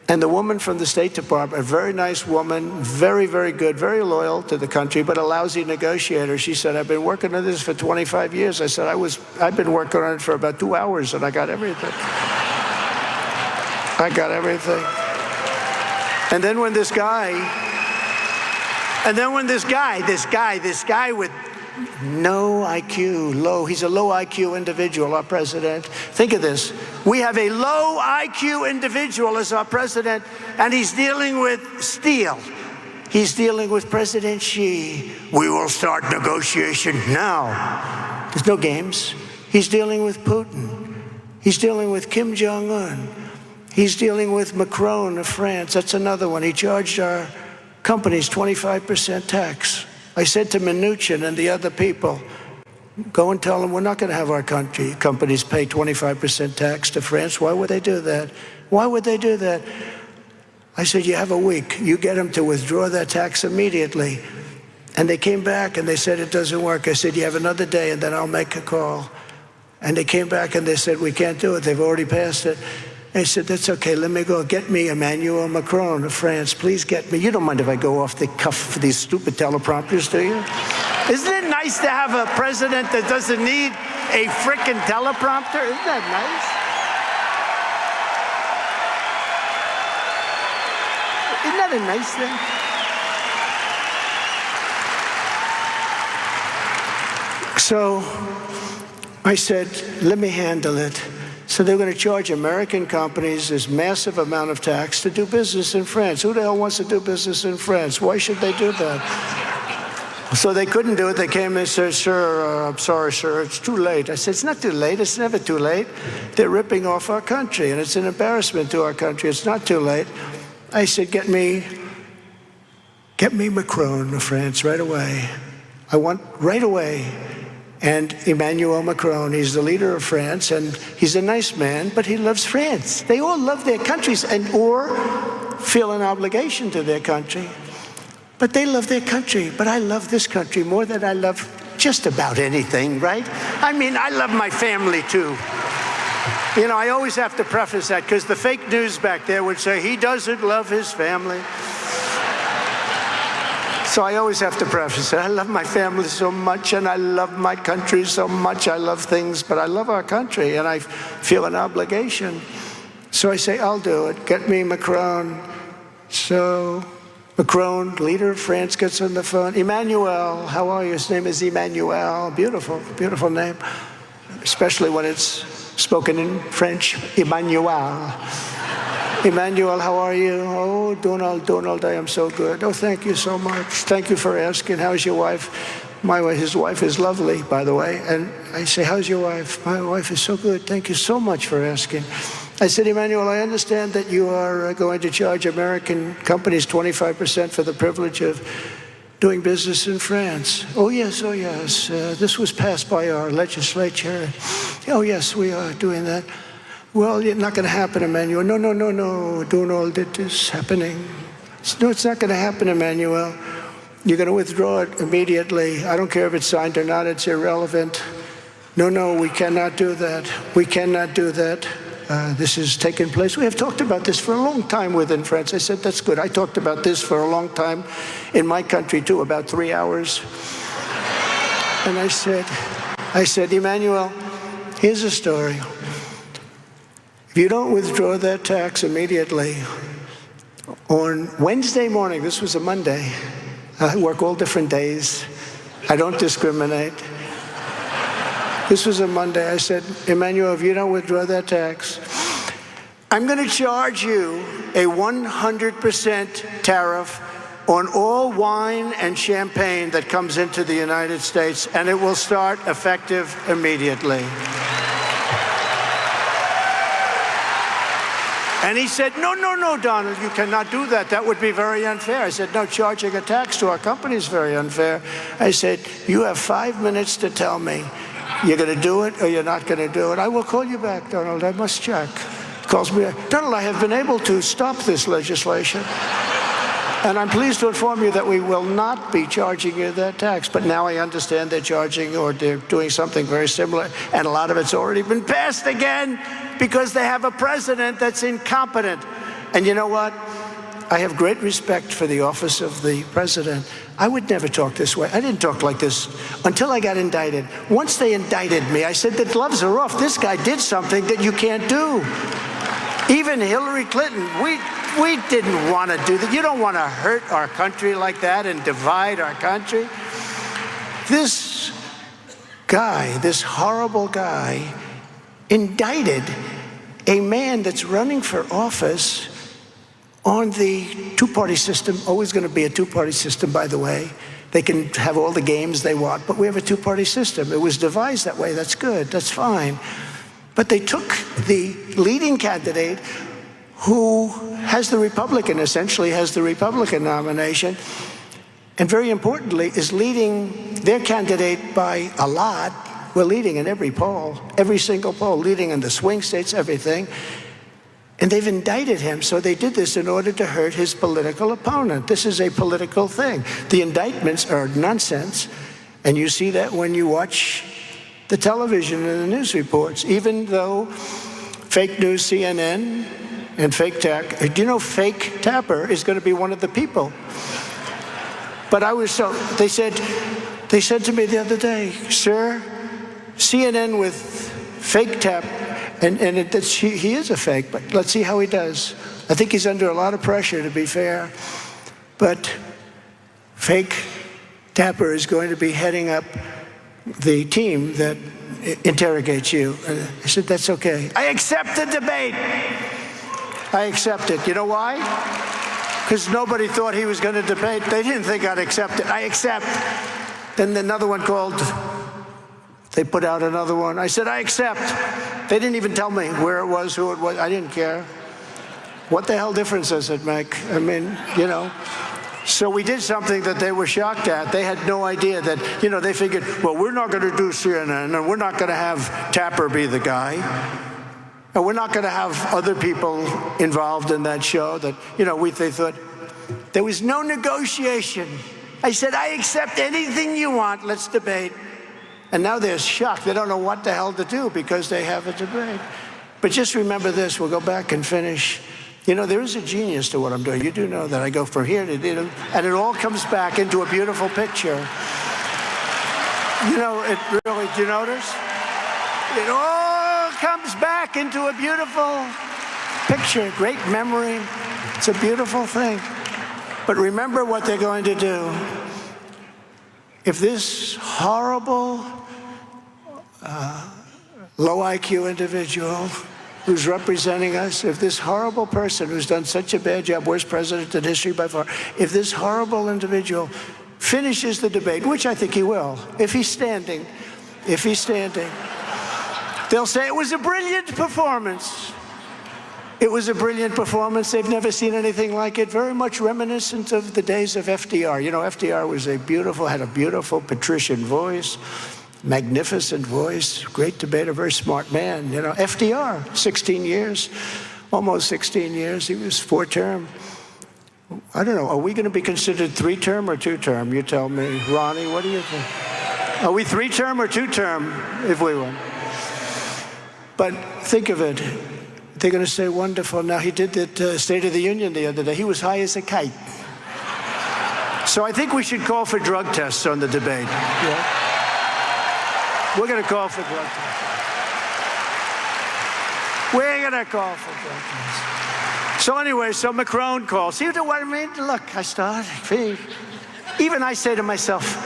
And the woman from the State Department, a very nice woman, very, very good, very loyal to the country, but a lousy negotiator. She said, I've been working on this for 25 years. I said, I've been working on it for about 2 hours and I got everything. I got everything. And then when this guy with no IQ, low, he's a low IQ individual, our president. Think of this. We have a low IQ individual as our president, and he's dealing with steel. He's dealing with President Xi. We will start negotiation now. There's no games. He's dealing with Putin. He's dealing with Kim Jong-un. He's dealing with Macron of France. That's another one. He charged our companies 25% tax. I said to Mnuchin and the other people, go and tell them we're not going to have our companies pay 25% tax to France. Why would they do that? Why would they do that? I said, you have a week. You get them to withdraw that tax immediately. And they came back and they said, it doesn't work. I said, you have another day and then I'll make a call. And they came back and they said, we can't do it. They've already passed it. I said, that's okay. Let me go. Get me Emmanuel Macron of France. Please get me. You don't mind if I go off the cuff for these stupid teleprompters, do you? Isn't it nice to have a president that doesn't need a frickin' teleprompter? Isn't that nice? Isn't that a nice thing? So I said, let me handle it. So they're going to charge American companies this massive amount of tax to do business in France. Who the hell wants to do business in France? Why should they do that? So they couldn't do it. They came and said, sir, I'm sorry, sir, it's too late. I said, it's not too late. It's never too late. They're ripping off our country, and it's an embarrassment to our country. It's not too late. I said, get me Macron of France right away. I want right away. And Emmanuel Macron, he's the leader of France, and he's a nice man, but he loves France. They all love their countries or feel an obligation to their country. But they love their country. But I love this country more than I love just about anything, right? I mean, I love my family too. You know, I always have to preface that because the fake news back there would say, he doesn't love his family. So I always have to preface it. I love my family so much, and I love my country so much. I love things, but I love our country, and I feel an obligation. So I say, I'll do it. Get me Macron. So Macron, leader of France, gets on the phone. Emmanuel, how are you? His name is Emmanuel. Beautiful, beautiful name, especially when it's spoken in French. Emmanuel. Emmanuel, how are you? Oh, Donald, I am so good. Oh, thank you so much. Thank you for asking. How's your wife? His wife is lovely, by the way. And I say, how's your wife? My wife is so good. Thank you so much for asking. I said, Emmanuel, I understand that you are going to charge American companies 25% for the privilege of doing business in France. Oh, yes. This was passed by our legislature. Oh, yes, we are doing that. Well, it's not going to happen, Emmanuel. No, Donald, it is happening. No, it's not going to happen, Emmanuel. You're going to withdraw it immediately. I don't care if it's signed or not. It's irrelevant. No, we cannot do that. We cannot do that. This has taken place. We have talked about this for a long time within France. I said, that's good. I talked about this for a long time in my country, too, about 3 hours. And I said, Emmanuel, here's a story. If you don't withdraw that tax immediately, on Wednesday morning, this was a Monday, I work all different days, I don't discriminate. This was a Monday. I said, Emmanuel, if you don't withdraw that tax, I'm going to charge you a 100% tariff on all wine and champagne that comes into the United States, and it will start effective immediately. And he said, no, Donald, you cannot do that. That would be very unfair. I said, no, charging a tax to our company is very unfair. I said, you have 5 minutes to tell me you're going to do it or you're not going to do it. I will call you back, Donald. I must check. He calls me back. Donald, I have been able to stop this legislation. And I'm pleased to inform you that we will not be charging you that tax. But now I understand they're charging or they're doing something very similar. And a lot of it's already been passed again because they have a president that's incompetent. And you know what? I have great respect for the office of the president. I would never talk this way. I didn't talk like this until I got indicted. Once they indicted me, I said, the gloves are off. This guy did something that you can't do. Even Hillary Clinton, we didn't want to do that. You don't want to hurt our country like that and divide our country. This guy, this horrible guy, indicted a man that's running for office on the two-party system. Always going to be a two-party system, by the way. They can have all the games they want, but we have a two-party system. It was devised that way. That's good. That's fine. But they took the leading candidate who has the Republican, essentially has the Republican nomination, and very importantly, is leading their candidate by a lot. We're leading in every poll, every single poll, leading in the swing states, everything. And they've indicted him, so they did this in order to hurt his political opponent. This is a political thing. The indictments are nonsense, and you see that when you watch the television and the news reports, even though fake news, CNN, and fake tech, do you know fake Tapper is going to be one of the people? But they said, They said to me the other day, sir, CNN with fake tap, and he is a fake, but let's see how he does. I think he's under a lot of pressure, to be fair, but fake Tapper is going to be heading up the team that interrogates you. I said, that's okay. I accept the debate. I accept it. You know why? Because nobody thought he was going to debate. They didn't think I'd accept it. I accept. Then another one called. They put out another one. I said, I accept. They didn't even tell me where it was, who it was. I didn't care. What the hell difference does it make? I mean, you know. So we did something that they were shocked at. They had no idea that, you know, they figured, well, we're not going to do CNN, and we're not going to have Tapper be the guy, and we're not going to have other people involved in that show. That, you know, they thought there was no negotiation. I said, I accept anything you want. Let's debate. And now they're shocked. They don't know what the hell to do because they have a debate. But just remember this. We'll go back and finish. You know, there is a genius to what I'm doing. You do know that. I go from here to there, and it all comes back into a beautiful picture. You know, it really, do you notice? It all comes back into a beautiful picture, great memory. It's a beautiful thing. But remember what they're going to do. If this horrible, low IQ individual who's representing us, if this horrible person who's done such a bad job, worst president in history by far, if this horrible individual finishes the debate, which I think he will, if he's standing, they'll say it was a brilliant performance. It was a brilliant performance. They've never seen anything like it, very much reminiscent of the days of FDR. You know, FDR was had a beautiful patrician voice, magnificent voice, great debater, very smart man. You know, FDR, 16 years, almost 16 years. He was 4-term. I don't know, are we going to be considered 3-term or 2-term? You tell me. Ronnie, what do you think? Are we 3-term or 2-term if we win? But think of it. They're going to say, wonderful. Now, he did that State of the Union the other day. He was high as a kite. So I think we should call for drug tests on the debate. Yeah? We're going to call for drug tests. We're going to call for drug tests. So anyway, so Macron calls. See what I mean? Look, I start. Even I say to myself,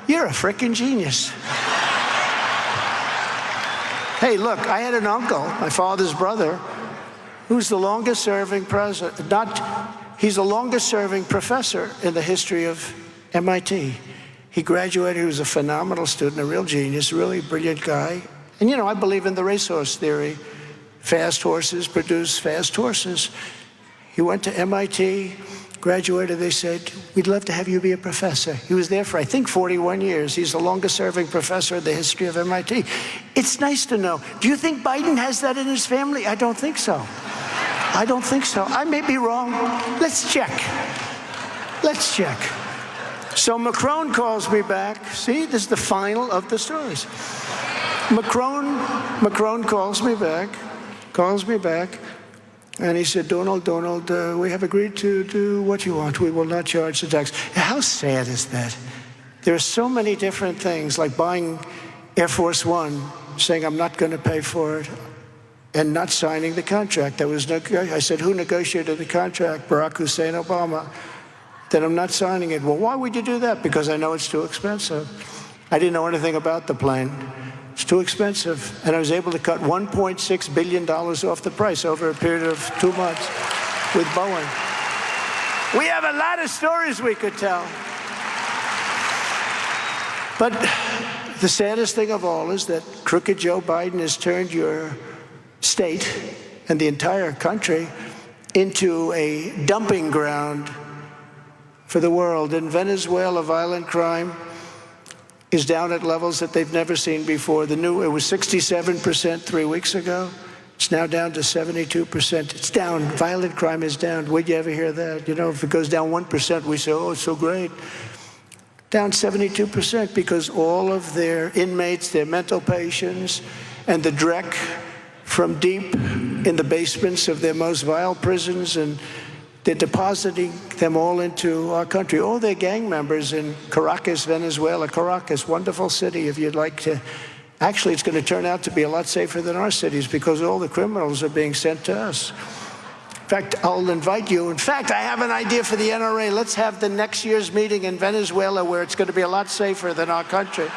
you're a frickin' genius. Hey, look, I had an uncle, my father's brother, who's the longest-serving he's the longest-serving professor in the history of MIT. He graduated, he was a phenomenal student, a real genius, a really brilliant guy. And, you know, I believe in the racehorse theory. Fast horses produce fast horses. He went to MIT, graduated. They said, we'd love to have you be a professor. He was there for, I think, 41 years. He's the longest-serving professor in the history of MIT. It's nice to know. Do you think Biden has that in his family? I don't think so. I don't think so. I may be wrong. Let's check. Let's check. So Macron calls me back. See, this is the final of the stories. Macron calls me back, and he said, Donald, we have agreed to do what you want. We will not charge the tax. How sad is that? There are so many different things, like buying Air Force One, saying I'm not going to pay for it, and not signing the contract. I said, who negotiated the contract? Barack Hussein Obama. Then I'm not signing it. Well, why would you do that? Because I know it's too expensive. I didn't know anything about the plane. It's too expensive. And I was able to cut $1.6 billion off the price over a period of 2 months with Boeing. We have a lot of stories we could tell. But the saddest thing of all is that crooked Joe Biden has turned your state and the entire country into a dumping ground for the world. In Venezuela, violent crime is down at levels that they've never seen before. It was 67% 3 weeks ago. It's now down to 72%. It's down. Violent crime is down. Would you ever hear that? You know, if it goes down 1%, we say, oh, it's so great. Down 72% because all of their inmates, their mental patients, and the dreck from deep in the basements of their most vile prisons and They're depositing them all into our country. All their gang members in Caracas, Venezuela. Caracas, wonderful city if you'd like to. Actually, it's going to turn out to be a lot safer than our cities because all the criminals are being sent to us. In fact, I'll invite you. In fact, I have an idea for the NRA. Let's have the next year's meeting in Venezuela where it's going to be a lot safer than our country.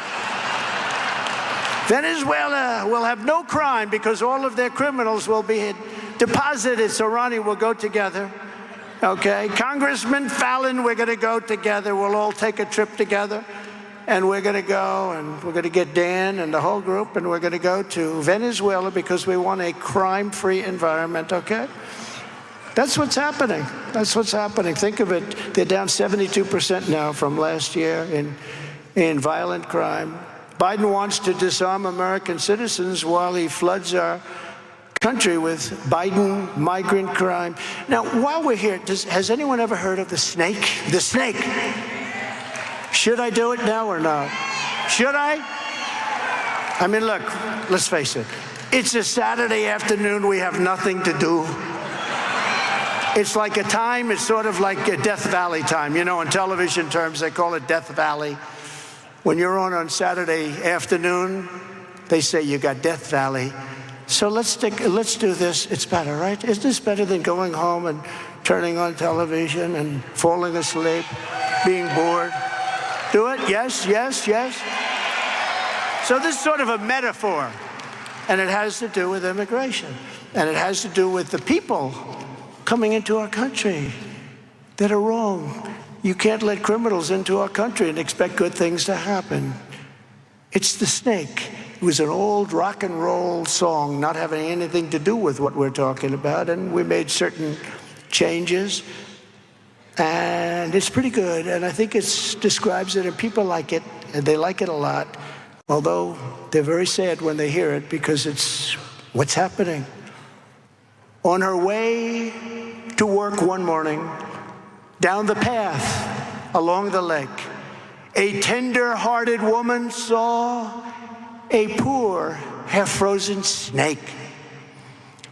Venezuela will have no crime because all of their criminals will be deposited. So, Ronnie, we'll go together. Okay? Congressman Fallon, we're going to go together. We'll all take a trip together. And we're going to go, and we're going to get Dan and the whole group, and we're going to go to Venezuela because we want a crime-free environment, okay? That's what's happening. That's what's happening. Think of it. They're down 72% now from last year in violent crime. Biden wants to disarm American citizens while he floods our country with Biden migrant crime. Now, while we're here, has anyone ever heard of the snake? The snake. Should I do it now or not? Should I? I mean, look, let's face it. It's a Saturday afternoon. We have nothing to do. It's like a time, it's sort of like a Death Valley time. You know, in television terms, they call it Death Valley. When you're on Saturday afternoon, they say you got Death Valley. So let's do this. It's better, right? Isn't this better than going home and turning on television and falling asleep, being bored? Do it? Yes, yes, yes. So this is sort of a metaphor, and it has to do with immigration, and it has to do with the people coming into our country that are wrong. You can't let criminals into our country and expect good things to happen. It's the snake. It was an old rock and roll song, not having anything to do with what we're talking about, and we made certain changes, and it's pretty good, and I think it describes it, and people like it, and they like it a lot, although they're very sad when they hear it because it's what's happening. On her way to work one morning, down the path along the lake, a tender-hearted woman saw a poor, half-frozen snake.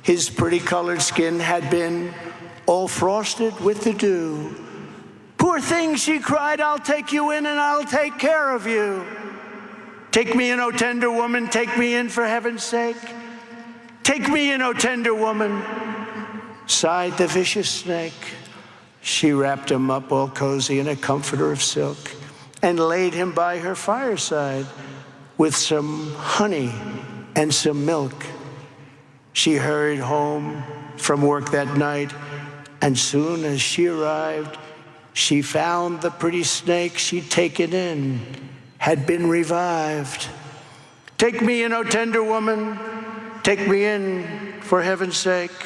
His pretty-colored skin had been all frosted with the dew. "Poor thing," she cried, "I'll take you in and I'll take care of you. Take me in, O tender woman, take me in for heaven's sake. Take me in, O tender woman," sighed the vicious snake. She wrapped him up all cozy in a comforter of silk and laid him by her fireside with some honey and some milk. She hurried home from work that night, and soon as she arrived, she found the pretty snake she'd taken in had been revived. "Take me in, O tender woman, take me in for heaven's sake.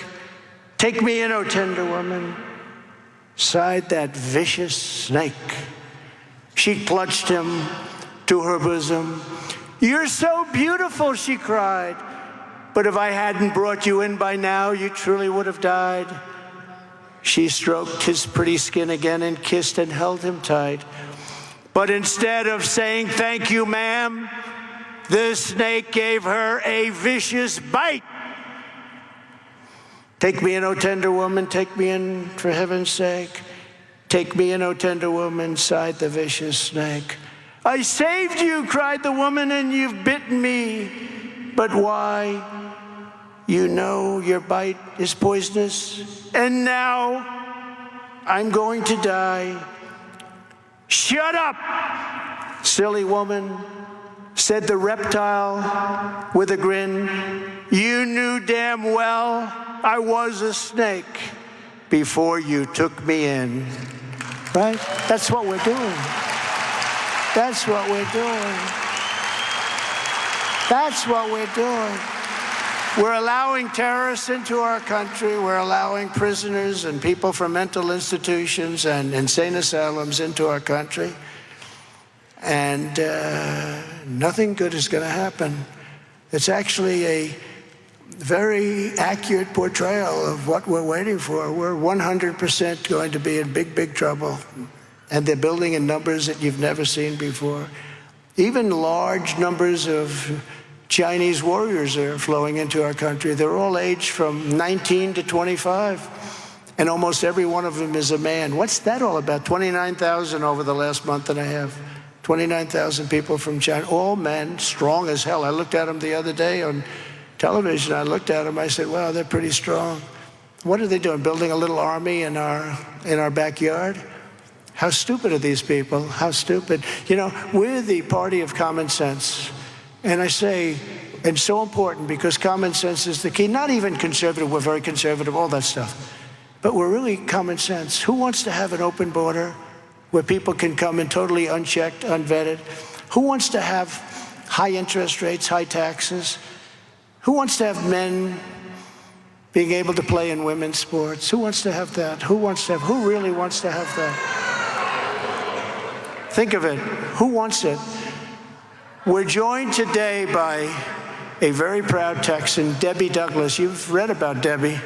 Take me in, O tender woman," sighed that vicious snake. She clutched him to her bosom. "You're so beautiful," she cried, "but if I hadn't brought you in by now, you truly would have died." She stroked his pretty skin again and kissed and held him tight. But instead of saying, "Thank you, ma'am," the snake gave her a vicious bite. "Take me in, O tender woman, take me in for heaven's sake. Take me in, O tender woman," sighed the vicious snake. "I saved you," cried the woman, "and you've bitten me. But why? You know your bite is poisonous, and now I'm going to die." "Shut up, silly woman," said the reptile with a grin. "You knew damn well I was a snake before you took me in." Right? That's what we're doing. That's what we're doing. That's what we're doing. We're allowing terrorists into our country. We're allowing prisoners and people from mental institutions and insane asylums into our country. And nothing good is going to happen. It's actually a very accurate portrayal of what we're waiting for. We're 100% going to be in big, big trouble. And they're building in numbers that you've never seen before. Even large numbers of Chinese warriors are flowing into our country. They're all aged from 19 to 25. And almost every one of them is a man. What's that all about? 29,000 over the last month and a half. 29,000 people from China, all men, strong as hell. I looked at them the other day on television. I looked at them, I said, wow, they're pretty strong. What are they doing, building a little army in our backyard? How stupid are these people? How stupid. You know, we're the party of common sense. And I say, and so important because common sense is the key. Not even conservative, we're very conservative, all that stuff. But we're really common sense. Who wants to have an open border where people can come in totally unchecked, unvetted? Who wants to have high interest rates, high taxes? Who wants to have men being able to play in women's sports? Who wants to have that? Who really wants to have that? Think of it. Who wants it? We're joined today by a very proud Texan, Debbie Douglas. You've read about Debbie.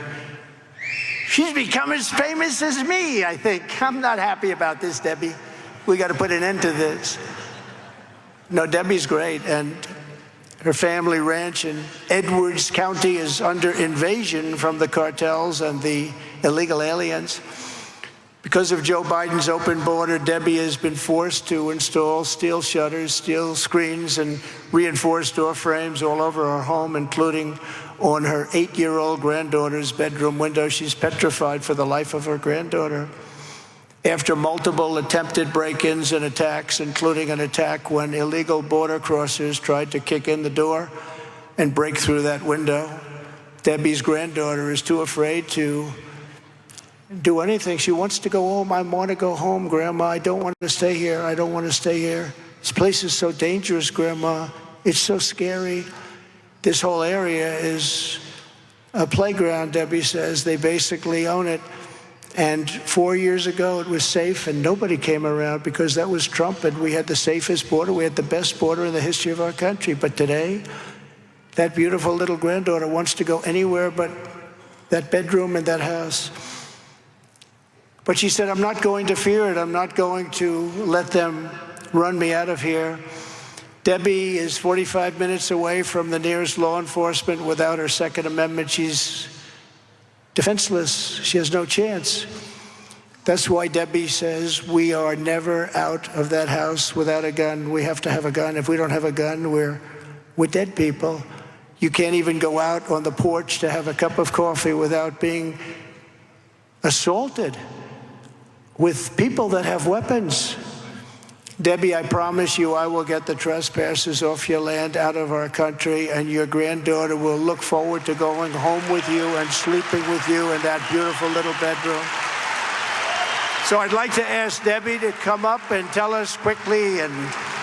She's become as famous as me, I think. I'm not happy about this, Debbie. We got to put an end to this. No, Debbie's great, and her family ranch in Edwards County is under invasion from the cartels and the illegal aliens. Because of Joe Biden's open border, Debbie has been forced to install steel shutters, steel screens, and reinforced door frames all over her home, including on her 8-year-old granddaughter's bedroom window. She's petrified for the life of her granddaughter. After multiple attempted break-ins and attacks, including an attack when illegal border crossers tried to kick in the door and break through that window, Debbie's granddaughter is too afraid to do anything. She wants to go home. I want to go home, Grandma. I don't want to stay here. I don't want to stay here. This place is so dangerous, Grandma. It's so scary. This whole area is a playground, Debbie says. They basically own it. And 4 years ago, it was safe, and nobody came around because that was Trump, and we had the safest border. We had the best border in the history of our country. But today, that beautiful little granddaughter wants to go anywhere but that bedroom and that house. But she said, I'm not going to fear it. I'm not going to let them run me out of here. Debbie is 45 minutes away from the nearest law enforcement. Without her Second Amendment, she's defenseless. She has no chance. That's why Debbie says we are never out of that house without a gun. We have to have a gun. If we don't have a gun, we're dead people. You can't even go out on the porch to have a cup of coffee without being assaulted with people that have weapons. Debbie, I promise you I will get the trespassers off your land, out of our country, and your granddaughter will look forward to going home with you and sleeping with you in that beautiful little bedroom. So I'd like to ask Debbie to come up and tell us quickly and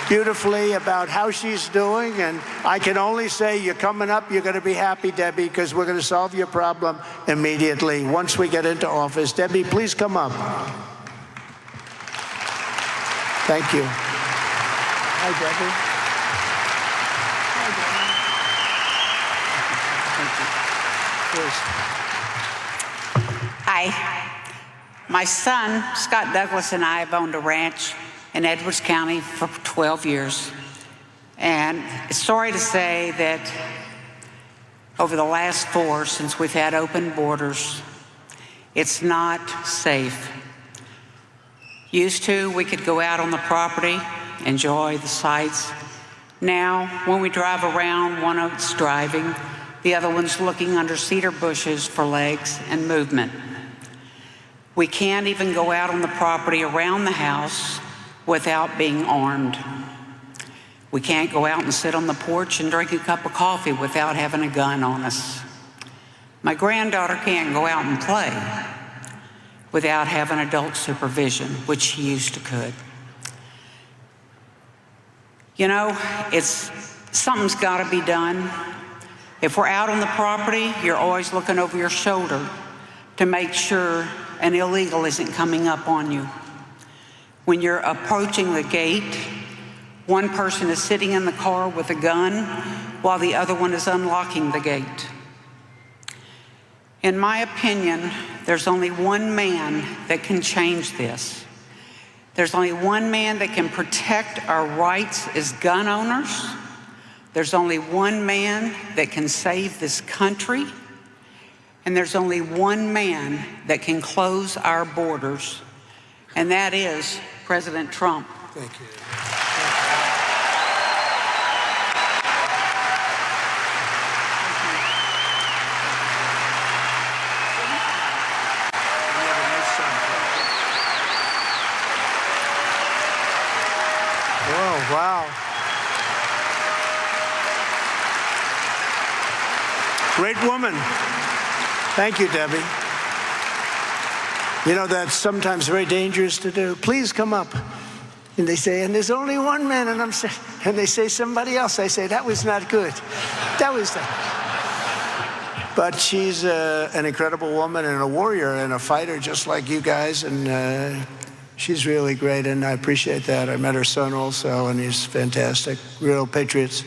beautifully about how she's doing. And I can only say you're coming up, you're going to be happy, Debbie, because we're going to solve your problem immediately once we get into office. Debbie, please come up. Thank you. Hi, Debbie. Hi, Debbie. Thank you. Hi. My son, Scott Douglas, and I have owned a ranch in Edwards County for 12 years. And it's sorry to say that over the last 4, since we've had open borders, it's not safe. Used to, we could go out on the property, enjoy the sights. Now, when we drive around, one of us driving, the other one's looking under cedar bushes for legs and movement. We can't even go out on the property around the house without being armed. We can't go out and sit on the porch and drink a cup of coffee without having a gun on us. My granddaughter can't go out and play without having adult supervision, which she used to could. You know, something's gotta be done. If we're out on the property, you're always looking over your shoulder to make sure an illegal isn't coming up on you. When you're approaching the gate, one person is sitting in the car with a gun while the other one is unlocking the gate. In my opinion, there's only one man that can change this. There's only one man that can protect our rights as gun owners. There's only one man that can save this country, And there's only one man that can close our borders, and that is President Trump. Thank you. Whoa, wow. Great woman. Thank you, Debbie. You know, that's sometimes very dangerous to do. Please come up. And they say, and there's only one man, and and they say somebody else. I say, that was not good. That was not. But she's an incredible woman and a warrior and a fighter just like you guys, and she's really great, and I appreciate that. I met her son also, and he's fantastic. Real patriots.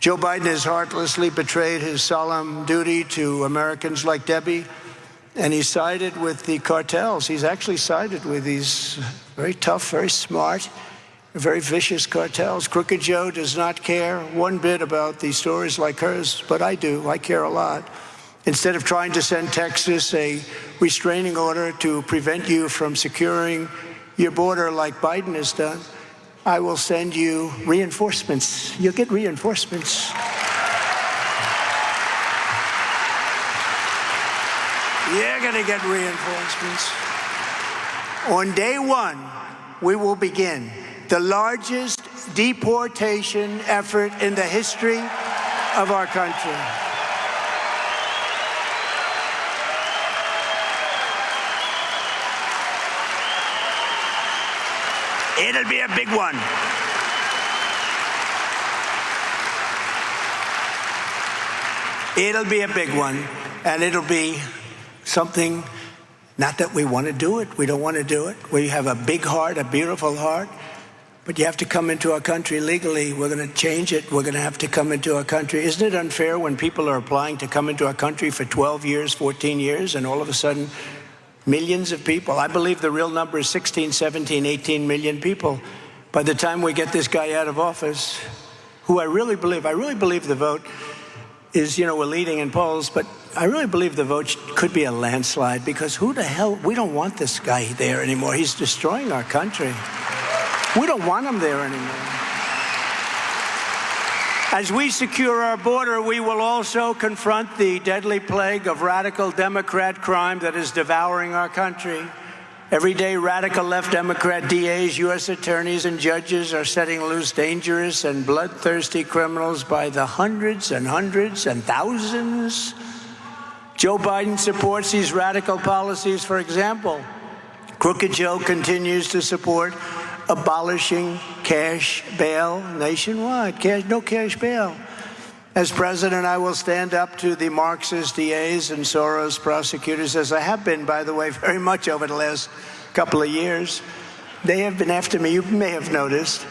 Joe Biden has heartlessly betrayed his solemn duty to Americans like Debbie, and he sided with the cartels. He's actually sided with these very tough, very smart, very vicious cartels. Crooked Joe does not care one bit about these stories like hers, but I do. I care a lot. Instead of trying to send Texas a restraining order to prevent you from securing your border like Biden has done, I will send you reinforcements. You'll get reinforcements. You're going to get reinforcements. On day one, we will begin the largest deportation effort in the history of our country. It'll be a big one. It'll be a big one, and it'll be something, not that we want to do it. We don't want to do it. We have a big heart, a beautiful heart, but you have to come into our country legally. We're going to change it. We're going to have to come into our country. Isn't it unfair when people are applying to come into our country for 12 years, 14 years, and all of a sudden, millions of people? I believe the real number is 16, 17, 18 million people. By the time we get this guy out of office, who I really believe the vote is, you know, we're leading in polls, but I really believe the vote could be a landslide, because who the hell, we don't want this guy there anymore. He's destroying our country. We don't want him there anymore. As we secure our border, we will also confront the deadly plague of radical Democrat crime that is devouring our country. Every day, radical left Democrat DAs, U.S. attorneys, and judges are setting loose dangerous and bloodthirsty criminals by the hundreds and hundreds and thousands. Joe Biden supports these radical policies. For example, Crooked Joe continues to support abolishing cash bail nationwide. No cash bail. As president, I will stand up to the Marxist DAs and Soros prosecutors, as I have been, by the way, very much over the last couple of years. They have been after me, you may have noticed.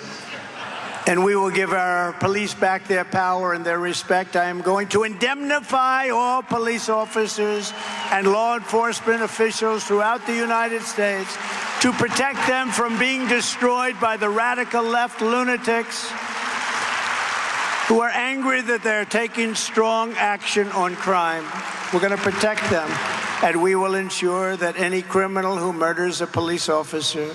And we will give our police back their power and their respect. I am going to indemnify all police officers and law enforcement officials throughout the United States to protect them from being destroyed by the radical left lunatics who are angry that they're taking strong action on crime. We're going to protect them, and we will ensure that any criminal who murders a police officer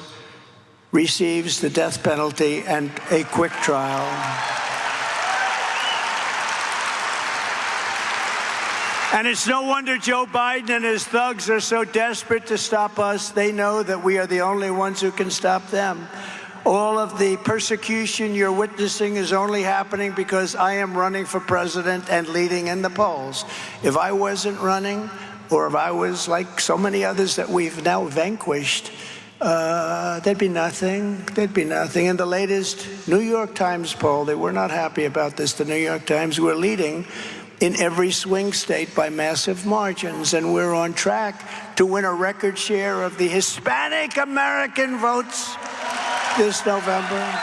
receives the death penalty and a quick trial. And it's no wonder Joe Biden and his thugs are so desperate to stop us. They know that we are the only ones who can stop them. All of the persecution you're witnessing is only happening because I am running for president and leading in the polls. If I wasn't running, or if I was like so many others that we've now vanquished, there'd be nothing. There'd be nothing. In the latest New York Times poll, they were not happy about this. The New York Times, we're leading in every swing state by massive margins, and we're on track to win a record share of the Hispanic American votes this November.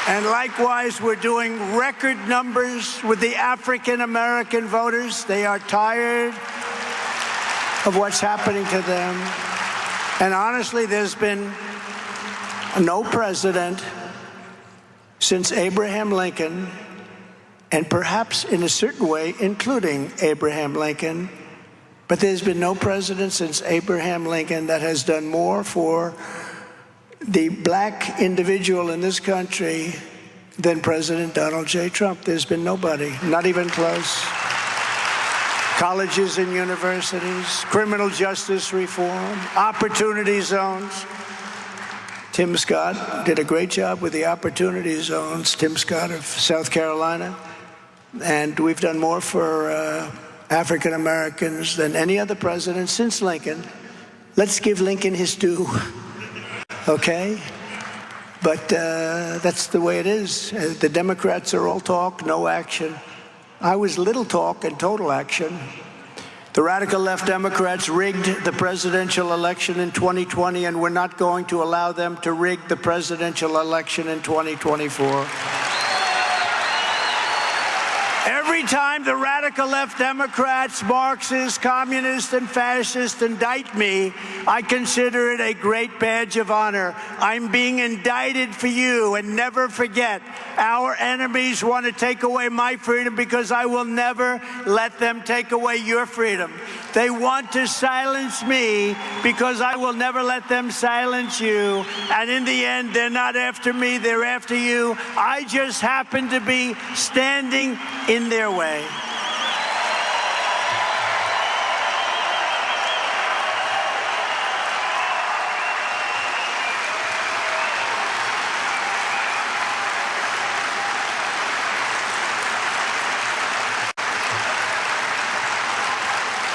And likewise, we're doing record numbers with the African American voters. They are tired of what's happening to them. And honestly, there's been no president since Abraham Lincoln and perhaps in a certain way, including Abraham Lincoln. But there's been no president since Abraham Lincoln that has done more for the black individual in this country than President Donald J. Trump. There's been nobody, not even close. Colleges and universities, criminal justice reform, opportunity zones. Tim Scott did a great job with the opportunity zones, Tim Scott of South Carolina. And we've done more for African Americans than any other president since Lincoln. Let's give Lincoln his due, okay? But that's the way it is. The Democrats are all talk, no action. I was little talk and total action. The radical left Democrats rigged the presidential election in 2020, and we're not going to allow them to rig the presidential election in 2024. Every time the radical left Democrats, Marxists, communists, and fascists indict me, I consider it a great badge of honor. I'm being indicted for you, and never forget, our enemies want to take away my freedom because I will never let them take away your freedom. They want to silence me because I will never let them silence you. And in the end, they're not after me, they're after you. I just happen to be standing in their way.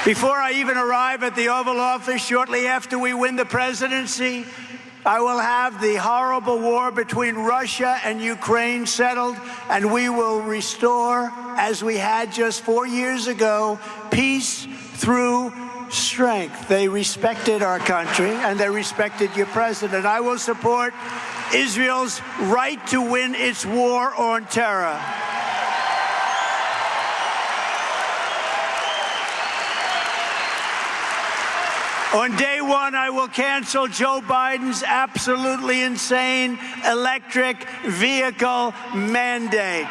Before I even arrive at the Oval Office, shortly after we win the presidency, I will have the horrible war between Russia and Ukraine settled, and we will restore, as we had just 4 years ago, peace through strength. They respected our country, and they respected your president. I will support Israel's right to win its war on terror. On day one, I will cancel Joe Biden's absolutely insane electric vehicle mandate.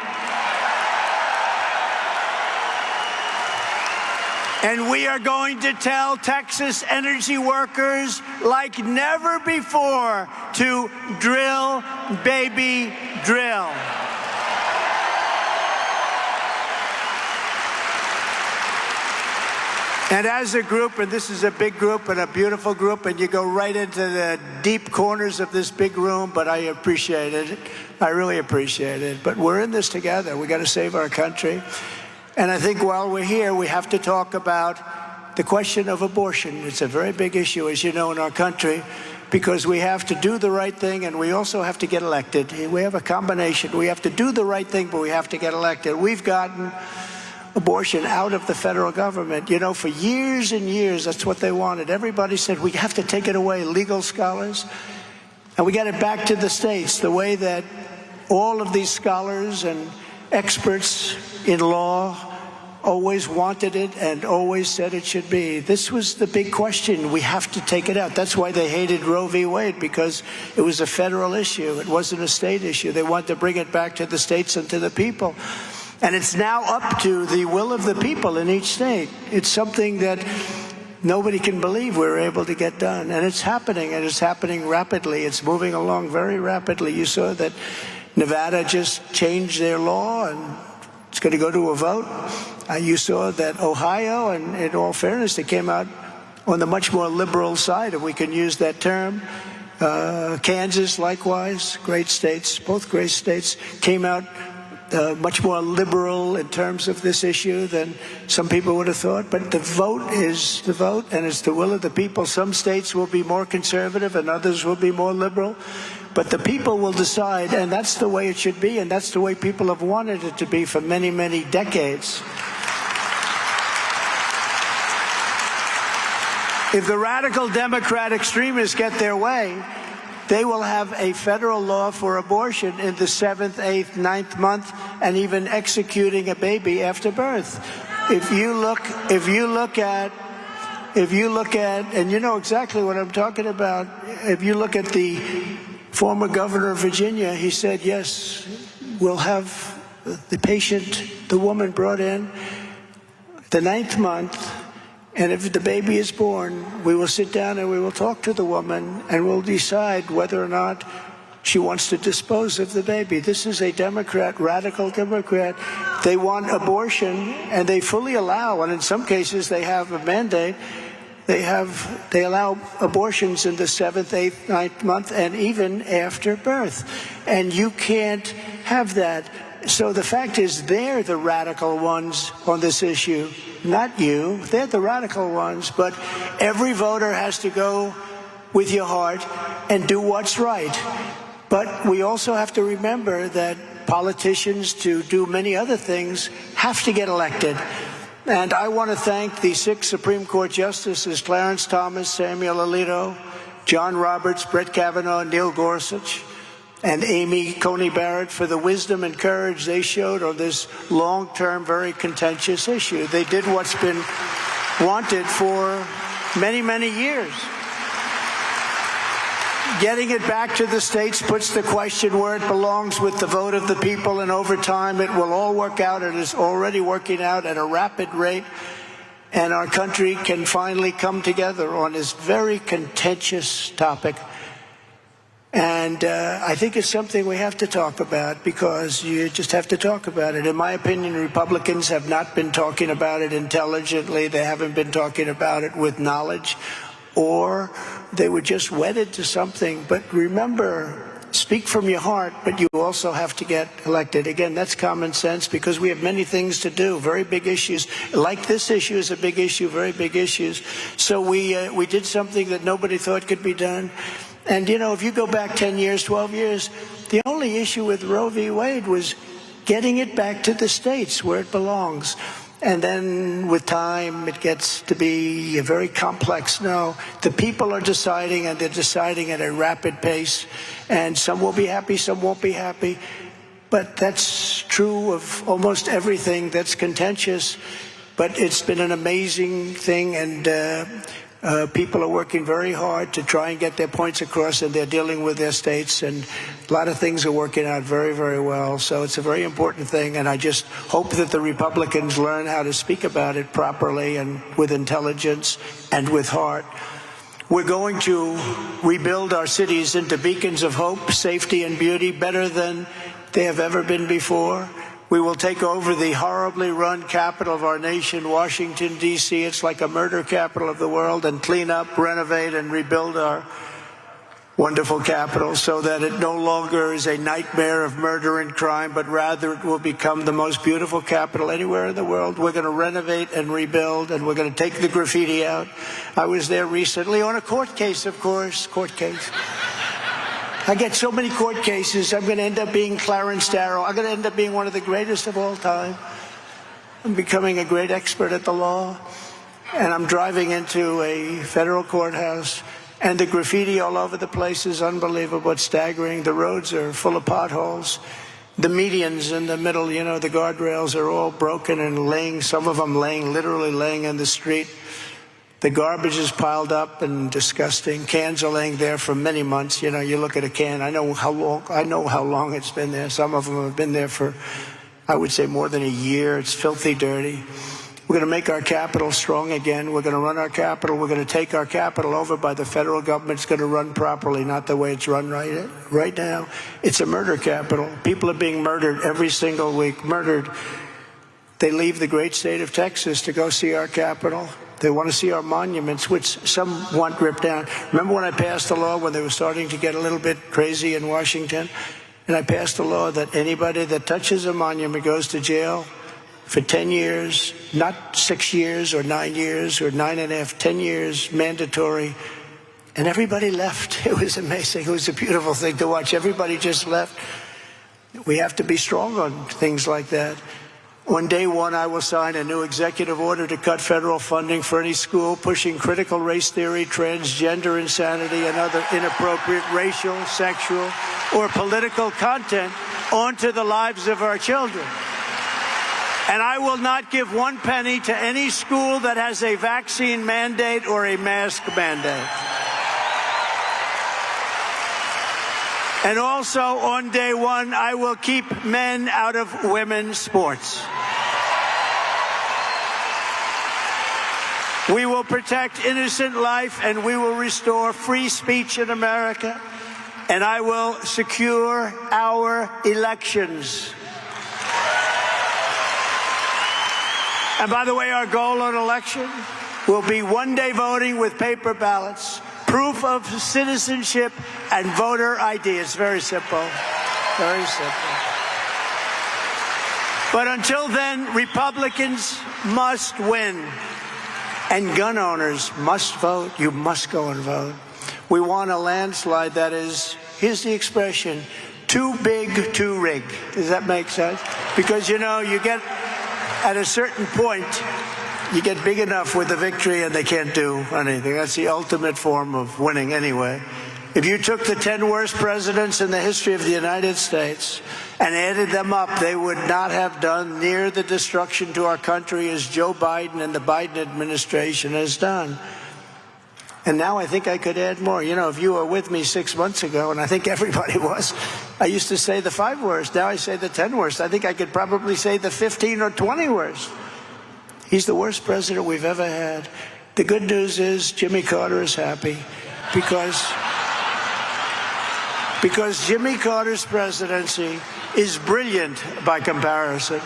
And we are going to tell Texas energy workers like never before to drill, baby, drill. And as a group, and this is a big group and a beautiful group, and you go right into the deep corners of this big room, but I appreciate it. I really appreciate it. But we're in this together. We got to save our country. And I think while we're here, we have to talk about the question of abortion. It's a very big issue, as you know, in our country, because we have to do the right thing, and we also have to get elected. We have a combination. We have to do the right thing, but we have to get elected. We've gotten abortion out of the federal government. You know, for years and years, that's what they wanted. Everybody said, we have to take it away, legal scholars. And we got it back to the states, the way that all of these scholars and experts in law always wanted it and always said it should be. This was the big question. We have to take it out. That's why they hated Roe v. Wade, because it was a federal issue. It wasn't a state issue. They wanted to bring it back to the states and to the people. And it's now up to the will of the people in each state. It's something that nobody can believe we're able to get done. And it's happening, and it's happening rapidly. It's moving along very rapidly. You saw that Nevada just changed their law, and it's going to go to a vote. You saw that Ohio, and in all fairness, they came out on the much more liberal side, if we can use that term. Kansas, likewise, great states, both great states, came out much more liberal in terms of this issue than some people would have thought. But the vote is the vote, and it's the will of the people. Some states will be more conservative and others will be more liberal. But the people will decide, and that's the way it should be, and that's the way people have wanted it to be for many, many decades. If the radical Democrat extremists get their way, they will have a federal law for abortion in the 7th, 8th, 9th month, and even executing a baby after birth. If you look at, and you know exactly what I'm talking about, if you look at the former governor of Virginia, he said, yes, we'll have the patient, the woman brought in the 9th month, and if the baby is born, we will sit down and we will talk to the woman and we'll decide whether or not she wants to dispose of the baby. This is a Democrat, radical Democrat. They want abortion, and they fully allow, and in some cases they have a mandate, they allow abortions in the 7th, 8th, 9th month, and even after birth. And you can't have that. So the fact is, they're the radical ones on this issue, not you. They're the radical ones. But every voter has to go with your heart and do what's right. But we also have to remember that politicians, to do many other things, have to get elected. And I want to thank the 6 Supreme Court justices, Clarence Thomas, Samuel Alito, John Roberts, Brett Kavanaugh, Neil Gorsuch, and Amy Coney Barrett for the wisdom and courage they showed on this long-term, very contentious issue. They did what's been wanted for many, many years. Getting it back to the states puts the question where it belongs, with the vote of the people, and over time it will all work out. It is already working out at a rapid rate, and our country can finally come together on this very contentious topic. And I think it's something we have to talk about, because you just have to talk about it. In my opinion, Republicans have not been talking about it intelligently. They haven't been talking about it with knowledge, or they were just wedded to something. But remember, speak from your heart, but you also have to get elected. Again, that's common sense, because we have many things to do, very big issues. Like this issue is a big issue, very big issues. So we did something that nobody thought could be done. And, you know, if you go back 10 years, 12 years, the only issue with Roe v. Wade was getting it back to the states where it belongs. And then with time, it gets to be very complex. No, the people are deciding, and they're deciding at a rapid pace. And some will be happy, some won't be happy. But that's true of almost everything that's contentious. But it's been an amazing thing, and people are working very hard to try and get their points across, and they're dealing with their states, and a lot of things are working out very, very well. So it's a very important thing, and I just hope that the Republicans learn how to speak about it properly and with intelligence and with heart. We're going to rebuild our cities into beacons of hope, safety, and beauty, better than they have ever been before. We will take over the horribly run capital of our nation, Washington, D.C. It's like a murder capital of the world, and clean up, renovate, and rebuild our wonderful capital so that it no longer is a nightmare of murder and crime, but rather it will become the most beautiful capital anywhere in the world. We're going to renovate and rebuild, and we're going to take the graffiti out. I was there recently on a court case, of course, court case. I get so many court cases. I'm going to end up being Clarence Darrow. I'm going to end up being one of the greatest of all time. I'm becoming a great expert at the law. And I'm driving into a federal courthouse, and the graffiti all over the place is unbelievable. It's staggering. The roads are full of potholes. The medians in the middle, you know, the guardrails are all broken and laying, some of them literally laying in the street. The garbage is piled up and disgusting. Cans are laying there for many months. You know, you look at a can. I know how long it's been there. Some of them have been there for, I would say, more than a year. It's filthy dirty. We're going to make our capital strong again. We're going to run our capital. We're going to take our capital over by the federal government. It's going to run properly, not the way it's run right now. It's a murder capital. People are being murdered every single week. Murdered. They leave the great state of Texas to go see our capital. They want to see our monuments, which some want ripped down. Remember when I passed a law when they were starting to get a little bit crazy in Washington? And I passed a law that anybody that touches a monument goes to jail for 10 years, not 6 years or 9 years or 9.5, 10 years, mandatory. And everybody left. It was amazing. It was a beautiful thing to watch. Everybody just left. We have to be strong on things like that. On day one, I will sign a new executive order to cut federal funding for any school pushing critical race theory, transgender insanity, and other inappropriate racial, sexual, or political content onto the lives of our children. And I will not give one penny to any school that has a vaccine mandate or a mask mandate. And also on day one, I will keep men out of women's sports. We will protect innocent life, and we will restore free speech in America, and I will secure our elections. And by the way, our goal on election will be one-day voting with paper ballots, proof of citizenship, and voter ID. It's very simple. Very simple. But until then, Republicans must win. And gun owners must vote. You must go and vote. We want a landslide that is, here's the expression, too big to rig. Does that make sense? Because, you know, you get, at a certain point, you get big enough with the victory and they can't do anything. That's the ultimate form of winning anyway. If you took the 10 worst presidents in the history of the United States and added them up, they would not have done near the destruction to our country as Joe Biden and the Biden administration has done. And now I think I could add more. You know, if you were with me 6 months ago, and I think everybody was, I used to say the 5 worst. Now I say the 10 worst. I think I could probably say the 15 or 20 worst. He's the worst president we've ever had. The good news is Jimmy Carter is happy because Jimmy Carter's presidency is brilliant by comparison.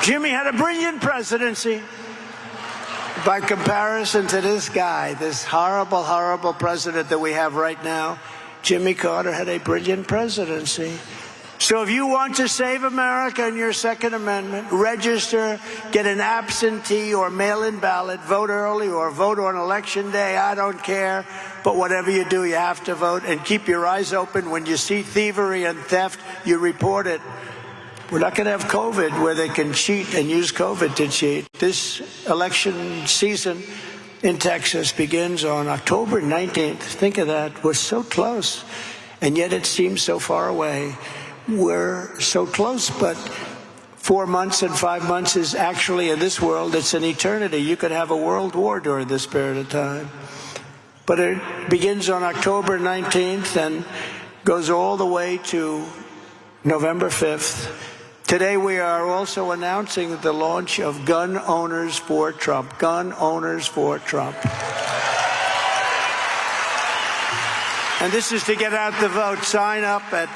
Jimmy had a brilliant presidency by comparison to this guy, this horrible, horrible president that we have right now. Jimmy Carter had a brilliant presidency. So if you want to save America in your Second Amendment, register, get an absentee or mail-in ballot, vote early or vote on Election Day, I don't care. But whatever you do, you have to vote, and keep your eyes open. When you see thievery and theft, you report it. We're not going to have COVID where they can cheat and use COVID to cheat. This election season in Texas begins on October 19th. Think of that. We're so close, and yet it seems so far away. We're so close, but 4 months and 5 months is actually, in this world, it's an eternity. You could have a world war during this period of time. But it begins on October 19th and goes all the way to November 5th. Today we are also announcing the launch of Gun Owners for Trump. Gun Owners for Trump. And this is to get out the vote. Sign up at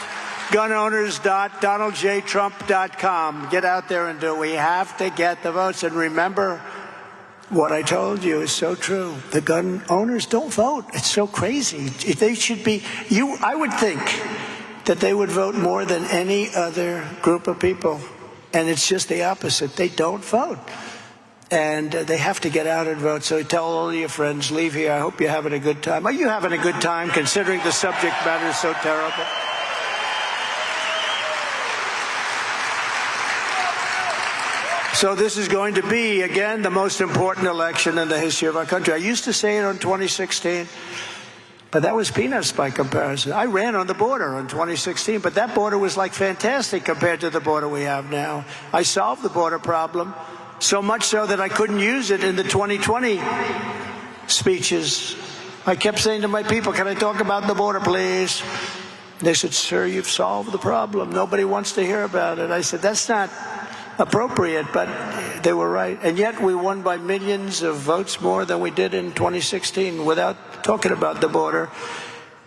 gunowners.donaldjtrump.com. Get out there and do it. We have to get the votes. And remember, what I told you is so true. The gun owners don't vote. It's so crazy. They should be, I would think that they would vote more than any other group of people. And it's just the opposite. They don't vote. And they have to get out and vote. So tell all your friends, leave here. I hope you're having a good time. Are you having a good time considering the subject matter is so terrible? So this is going to be, again, the most important election in the history of our country. I used to say it on 2016, but that was peanuts by comparison. I ran on the border in 2016, but that border was like fantastic compared to the border we have now. I solved the border problem, so much so that I couldn't use it in the 2020 speeches. I kept saying to my people, can I talk about the border, please? They said, sir, you've solved the problem. Nobody wants to hear about it. I said, that's not appropriate, but they were right. And yet we won by millions of votes more than we did in 2016 without talking about the border.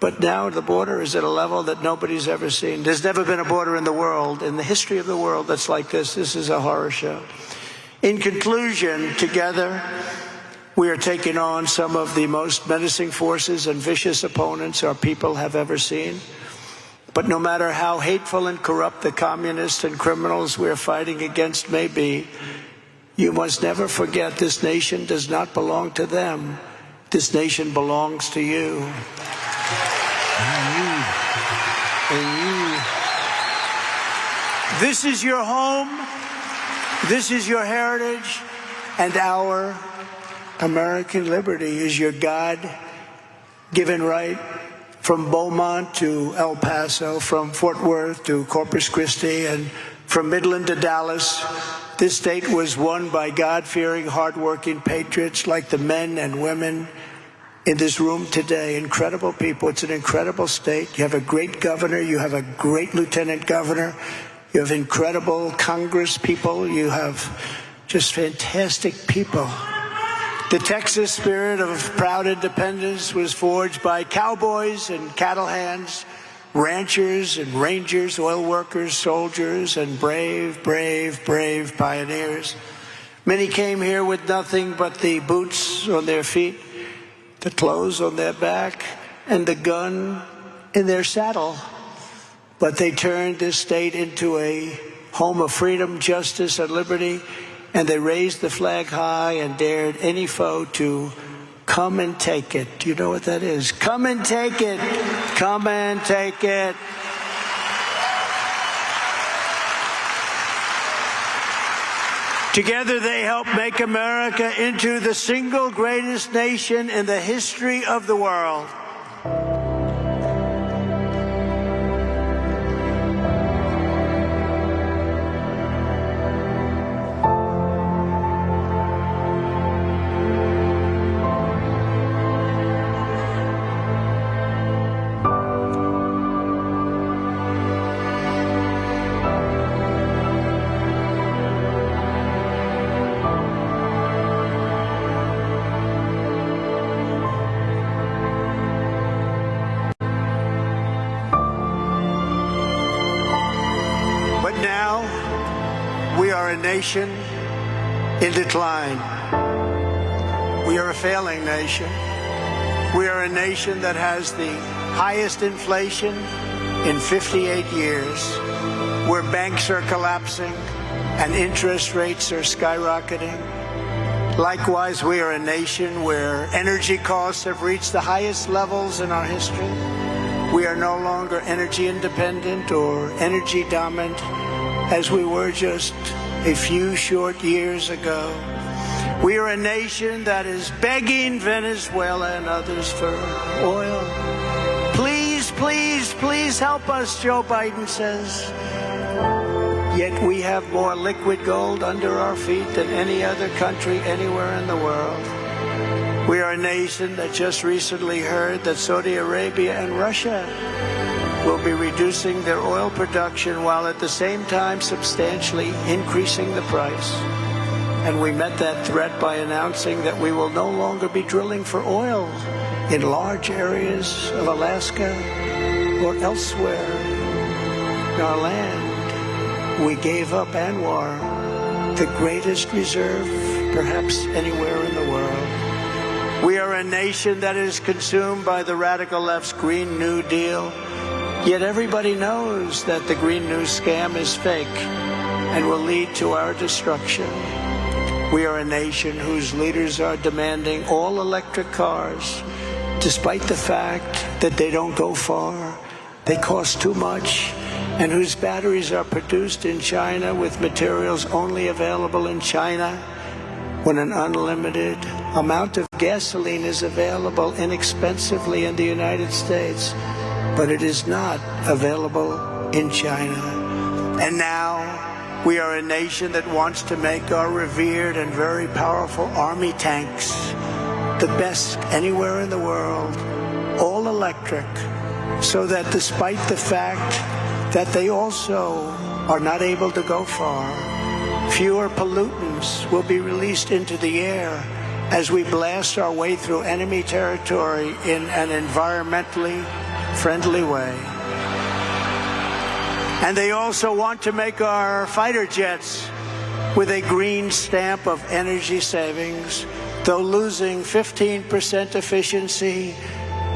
But now the border is at a level that nobody's ever seen. There's never been a border in the world, in the history of the world, that's like this. This is a horror show. In conclusion, together, we are taking on some of the most menacing forces and vicious opponents our people have ever seen. But no matter how hateful and corrupt the communists and criminals we're fighting against may be, you must never forget this nation does not belong to them. This nation belongs to you. And you. This is your home. This is your heritage. And our American liberty is your God-given right. From Beaumont to El Paso, from Fort Worth to Corpus Christi, and from Midland to Dallas, this state was won by God-fearing, hardworking patriots like the men and women in this room today, incredible people. It's an incredible state. You have a great governor. You have a great lieutenant governor. You have incredible Congress people. You have just fantastic people. The Texas spirit of proud independence was forged by cowboys and cattle hands, ranchers and rangers, oil workers, soldiers, and brave, brave, brave pioneers. Many came here with nothing but the boots on their feet, the clothes on their back, and the gun in their saddle. But they turned this state into a home of freedom, justice, and liberty, and they raised the flag high and dared any foe to come and take it. Do you know what that is? Come and take it. Come and take it. Together they helped make America into the single greatest nation in the history of the world. Nation in decline. We are a failing nation. We are a nation that has the highest inflation in 58 years, where banks are collapsing and interest rates are skyrocketing. Likewise, we are a nation where energy costs have reached the highest levels in our history. We are no longer energy independent or energy dominant as we were just a few short years ago. We are a nation that is begging Venezuela and others for oil. Please, please, please help us, Joe Biden says. Yet we have more liquid gold under our feet than any other country anywhere in the world. We are a nation that just recently heard that Saudi Arabia and Russia will be reducing their oil production while at the same time substantially increasing the price. And we met that threat by announcing that we will no longer be drilling for oil in large areas of Alaska or elsewhere in our land. We gave up Anwar, the greatest reserve perhaps anywhere in the world. We are a nation that is consumed by the radical left's Green New Deal. Yet everybody knows that the Green New scam is fake and will lead to our destruction. We are a nation whose leaders are demanding all electric cars, despite the fact that they don't go far, they cost too much, and whose batteries are produced in China with materials only available in China, when an unlimited amount of gasoline is available inexpensively in the United States. But it is not available in China. And now we are a nation that wants to make our revered and very powerful army tanks the best anywhere in the world, all electric, so that despite the fact that they also are not able to go far, fewer pollutants will be released into the air as we blast our way through enemy territory in an environmentally friendly way. And they also want to make our fighter jets with a green stamp of energy savings, though losing 15% efficiency,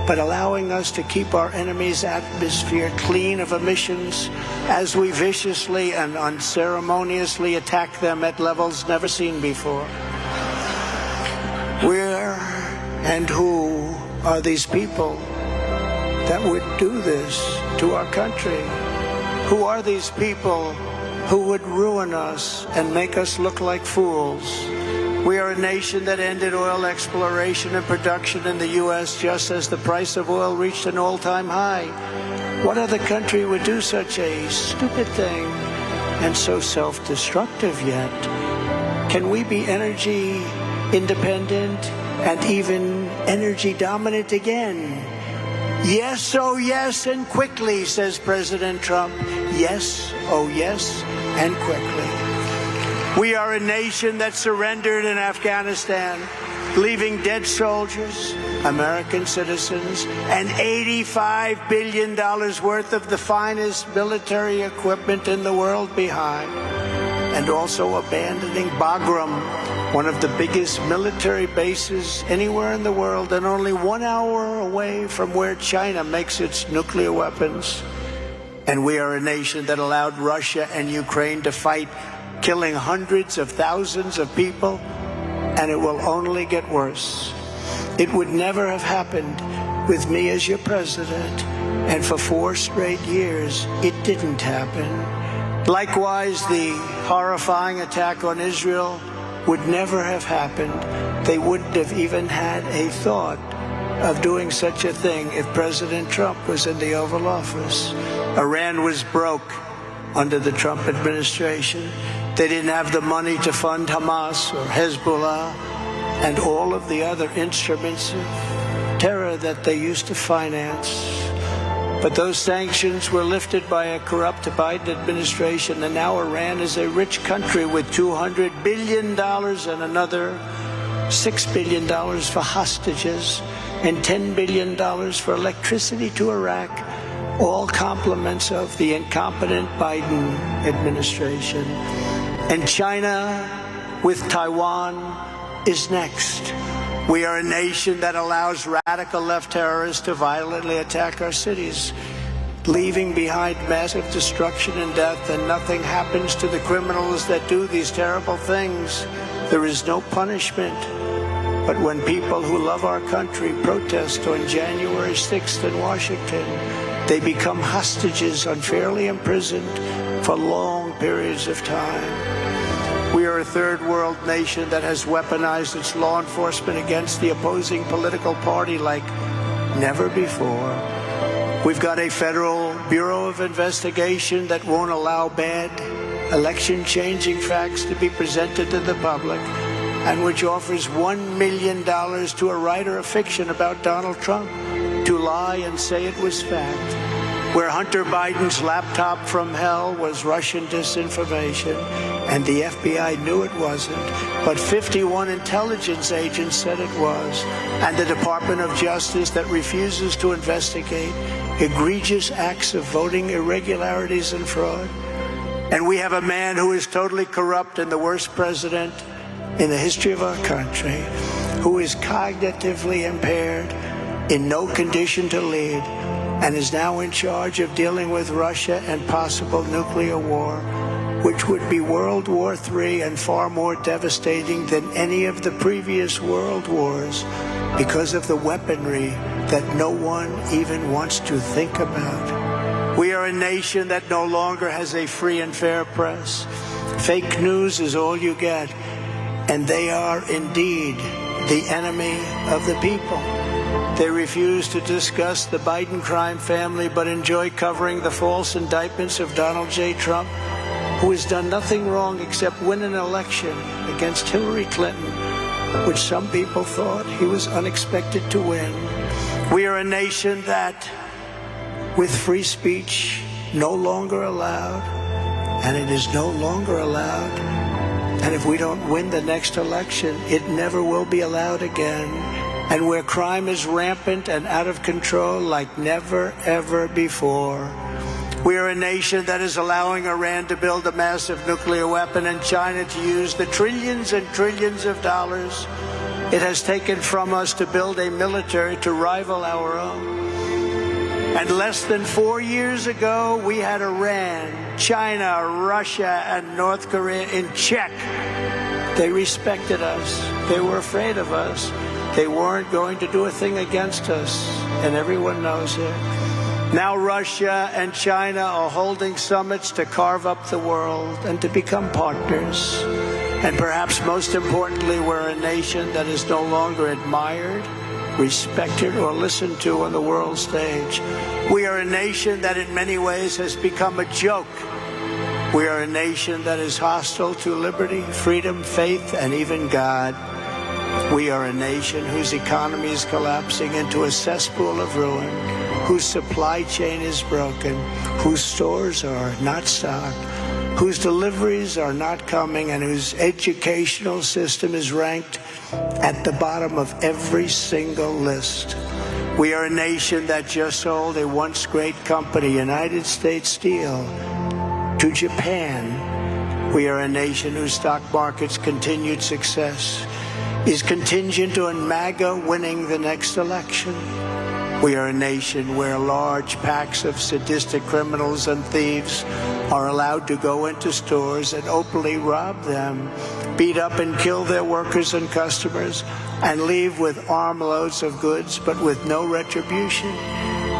but allowing us to keep our enemy's atmosphere clean of emissions as we viciously and unceremoniously attack them at levels never seen before. Where and who are these people that would do this to our country? Who are these people who would ruin us and make us look like fools? We are a nation that ended oil exploration and production in the U.S. just as the price of oil reached an all-time high. What other country would do such a stupid thing and so self-destructive yet? Can we be energy independent and even energy dominant again. Yes, oh yes, and quickly, says President Trump. Yes, oh yes, and quickly. We are a nation that surrendered in Afghanistan, leaving dead soldiers, American citizens, and $85 billion worth of the finest military equipment in the world behind, and also abandoning Bagram, one of the biggest military bases anywhere in the world, and only 1 hour away from where China makes its nuclear weapons. And we are a nation that allowed Russia and Ukraine to fight, killing hundreds of thousands of people, and it will only get worse. It would never have happened with me as your president, and for 4 straight years, it didn't happen. Likewise, the horrifying attack on Israel would never have happened. They wouldn't have even had a thought of doing such a thing if President Trump was in the Oval Office. Iran was broke under the Trump administration. They didn't have the money to fund Hamas or Hezbollah and all of the other instruments of terror that they used to finance. But those sanctions were lifted by a corrupt Biden administration, and now Iran is a rich country with $200 billion and another $6 billion for hostages and $10 billion for electricity to Iraq, all compliments of the incompetent Biden administration. And China with Taiwan is next. We are a nation that allows radical left terrorists to violently attack our cities, leaving behind massive destruction and death, and nothing happens to the criminals that do these terrible things. There is no punishment. But when people who love our country protest on January 6th in Washington, they become hostages, unfairly imprisoned for long periods of time. We are a third world nation that has weaponized its law enforcement against the opposing political party like never before. We've got a federal Bureau of Investigation that won't allow bad election-changing facts to be presented to the public, and which offers $1 million to a writer of fiction about Donald Trump to lie and say it was fact. Where Hunter Biden's laptop from hell was Russian disinformation, and the FBI knew it wasn't, but 51 intelligence agents said it was, and the Department of Justice that refuses to investigate egregious acts of voting irregularities and fraud. And we have a man who is totally corrupt and the worst president in the history of our country, who is cognitively impaired, in no condition to lead, and is now in charge of dealing with Russia and possible nuclear war, which would be World War III and far more devastating than any of the previous world wars because of the weaponry that no one even wants to think about. We are a nation that no longer has a free and fair press. Fake news is all you get, and they are indeed the enemy of the people. They refuse to discuss the Biden crime family, but enjoy covering the false indictments of Donald J. Trump, who has done nothing wrong except win an election against Hillary Clinton, which some people thought he was unexpected to win. We are a nation that, with free speech no longer allowed, and it is no longer allowed, and if we don't win the next election, it never will be allowed again. And where crime is rampant and out of control like never, ever before. We are a nation that is allowing Iran to build a massive nuclear weapon and China to use the trillions and trillions of dollars it has taken from us to build a military to rival our own. And less than 4 years ago, we had Iran, China, Russia, and North Korea in check. They respected us. They were afraid of us. They weren't going to do a thing against us, and everyone knows it. Now Russia and China are holding summits to carve up the world and to become partners. And perhaps most importantly, we're a nation that is no longer admired, respected, or listened to on the world stage. We are a nation that in many ways has become a joke. We are a nation that is hostile to liberty, freedom, faith, and even God. We are a nation whose economy is collapsing into a cesspool of ruin, whose supply chain is broken, whose stores are not stocked, whose deliveries are not coming, and whose educational system is ranked at the bottom of every single list. We are a nation that just sold a once great company, United States Steel, to Japan. We are a nation whose stock market's continued success is contingent on MAGA winning the next election. We are a nation where large packs of sadistic criminals and thieves are allowed to go into stores and openly rob them, beat up and kill their workers and customers, and leave with armloads of goods but with no retribution.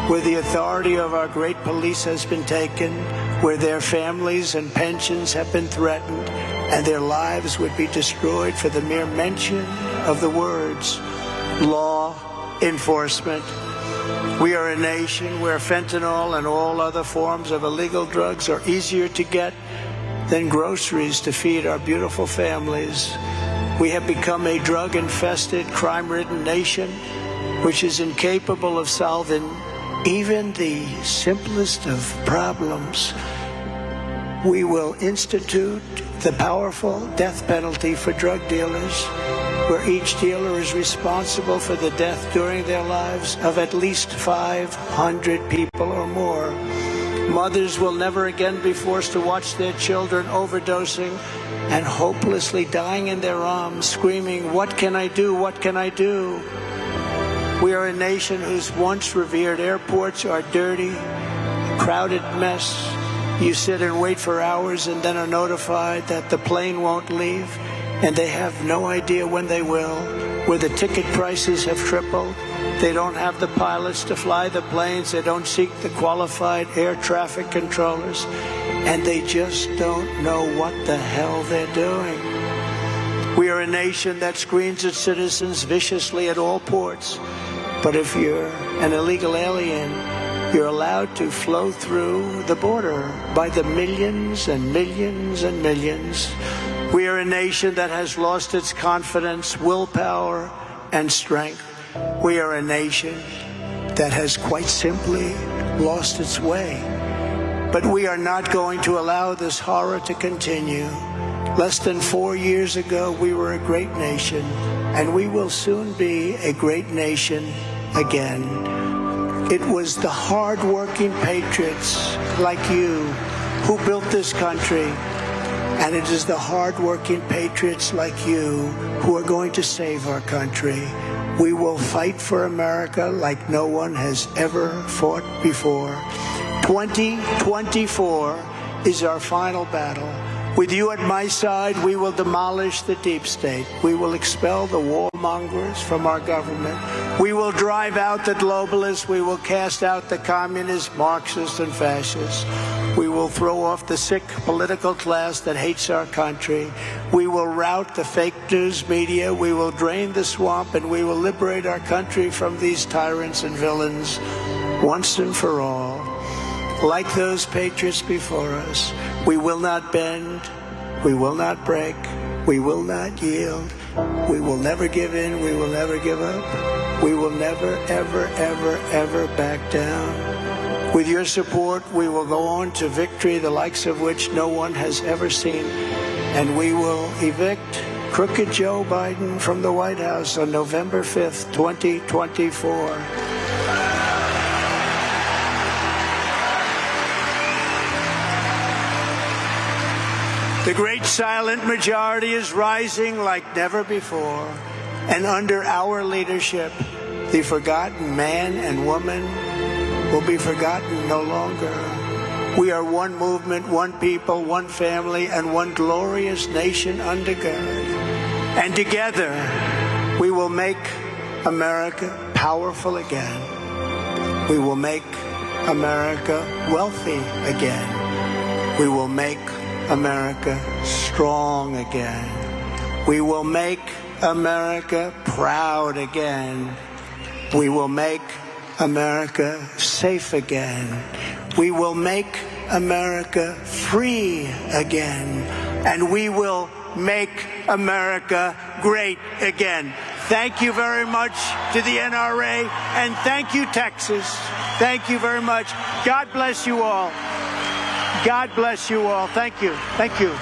Where the authority of our great police has been taken, where their families and pensions have been threatened, and their lives would be destroyed for the mere mention of the words law enforcement. We are a nation where fentanyl and all other forms of illegal drugs are easier to get than groceries to feed our beautiful families. We have become a drug-infested, crime-ridden nation which is incapable of solving even the simplest of problems. We will institute the powerful death penalty for drug dealers, where each dealer is responsible for the death during their lives of at least 500 people or more. Mothers will never again be forced to watch their children overdosing and hopelessly dying in their arms, screaming, "What can I do? What can I do?" We are a nation whose once revered airports are dirty, a crowded mess. You sit and wait for hours and then are notified that the plane won't leave, and they have no idea when they will, where the ticket prices have tripled. They don't have the pilots to fly the planes. They don't seek the qualified air traffic controllers, and they just don't know what the hell they're doing. We are a nation that screens its citizens viciously at all ports. But if you're an illegal alien, you're allowed to flow through the border by the millions and millions and millions. We are a nation that has lost its confidence, willpower, and strength. We are a nation that has quite simply lost its way. But we are not going to allow this horror to continue. Less than 4 years ago, we were a great nation, and we will soon be a great nation again. It was the hard-working patriots like you who built this country, and it is the hard-working patriots like you who are going to save our country. We will fight for America like no one has ever fought before. 2024 is our final battle. With you at my side, we will demolish the deep state. We will expel the warmongers from our government. We will drive out the globalists. We will cast out the communists, Marxists, and fascists. We will throw off the sick political class that hates our country. We will rout the fake news media. We will drain the swamp, and we will liberate our country from these tyrants and villains once and for all. Like those patriots before us, we will not bend, we will not break, we will not yield, we will never give in, we will never give up, we will never, ever, ever, ever back down. With your support, we will go on to victory, the likes of which no one has ever seen, and we will evict crooked Joe Biden from the White House on November 5th, 2024. The great silent majority is rising like never before, and under our leadership, the forgotten man and woman will be forgotten no longer. We are one movement, one people, one family, and one glorious nation under God. And together, we will make America powerful again. We will make America wealthy again. We will make America strong again. We will make America proud again. We will make America safe again. We will make America free again. And we will make America great again. Thank you very much to the NRA, and thank you, Texas. Thank you very much. God bless you all. God bless you all. Thank you. Thank you.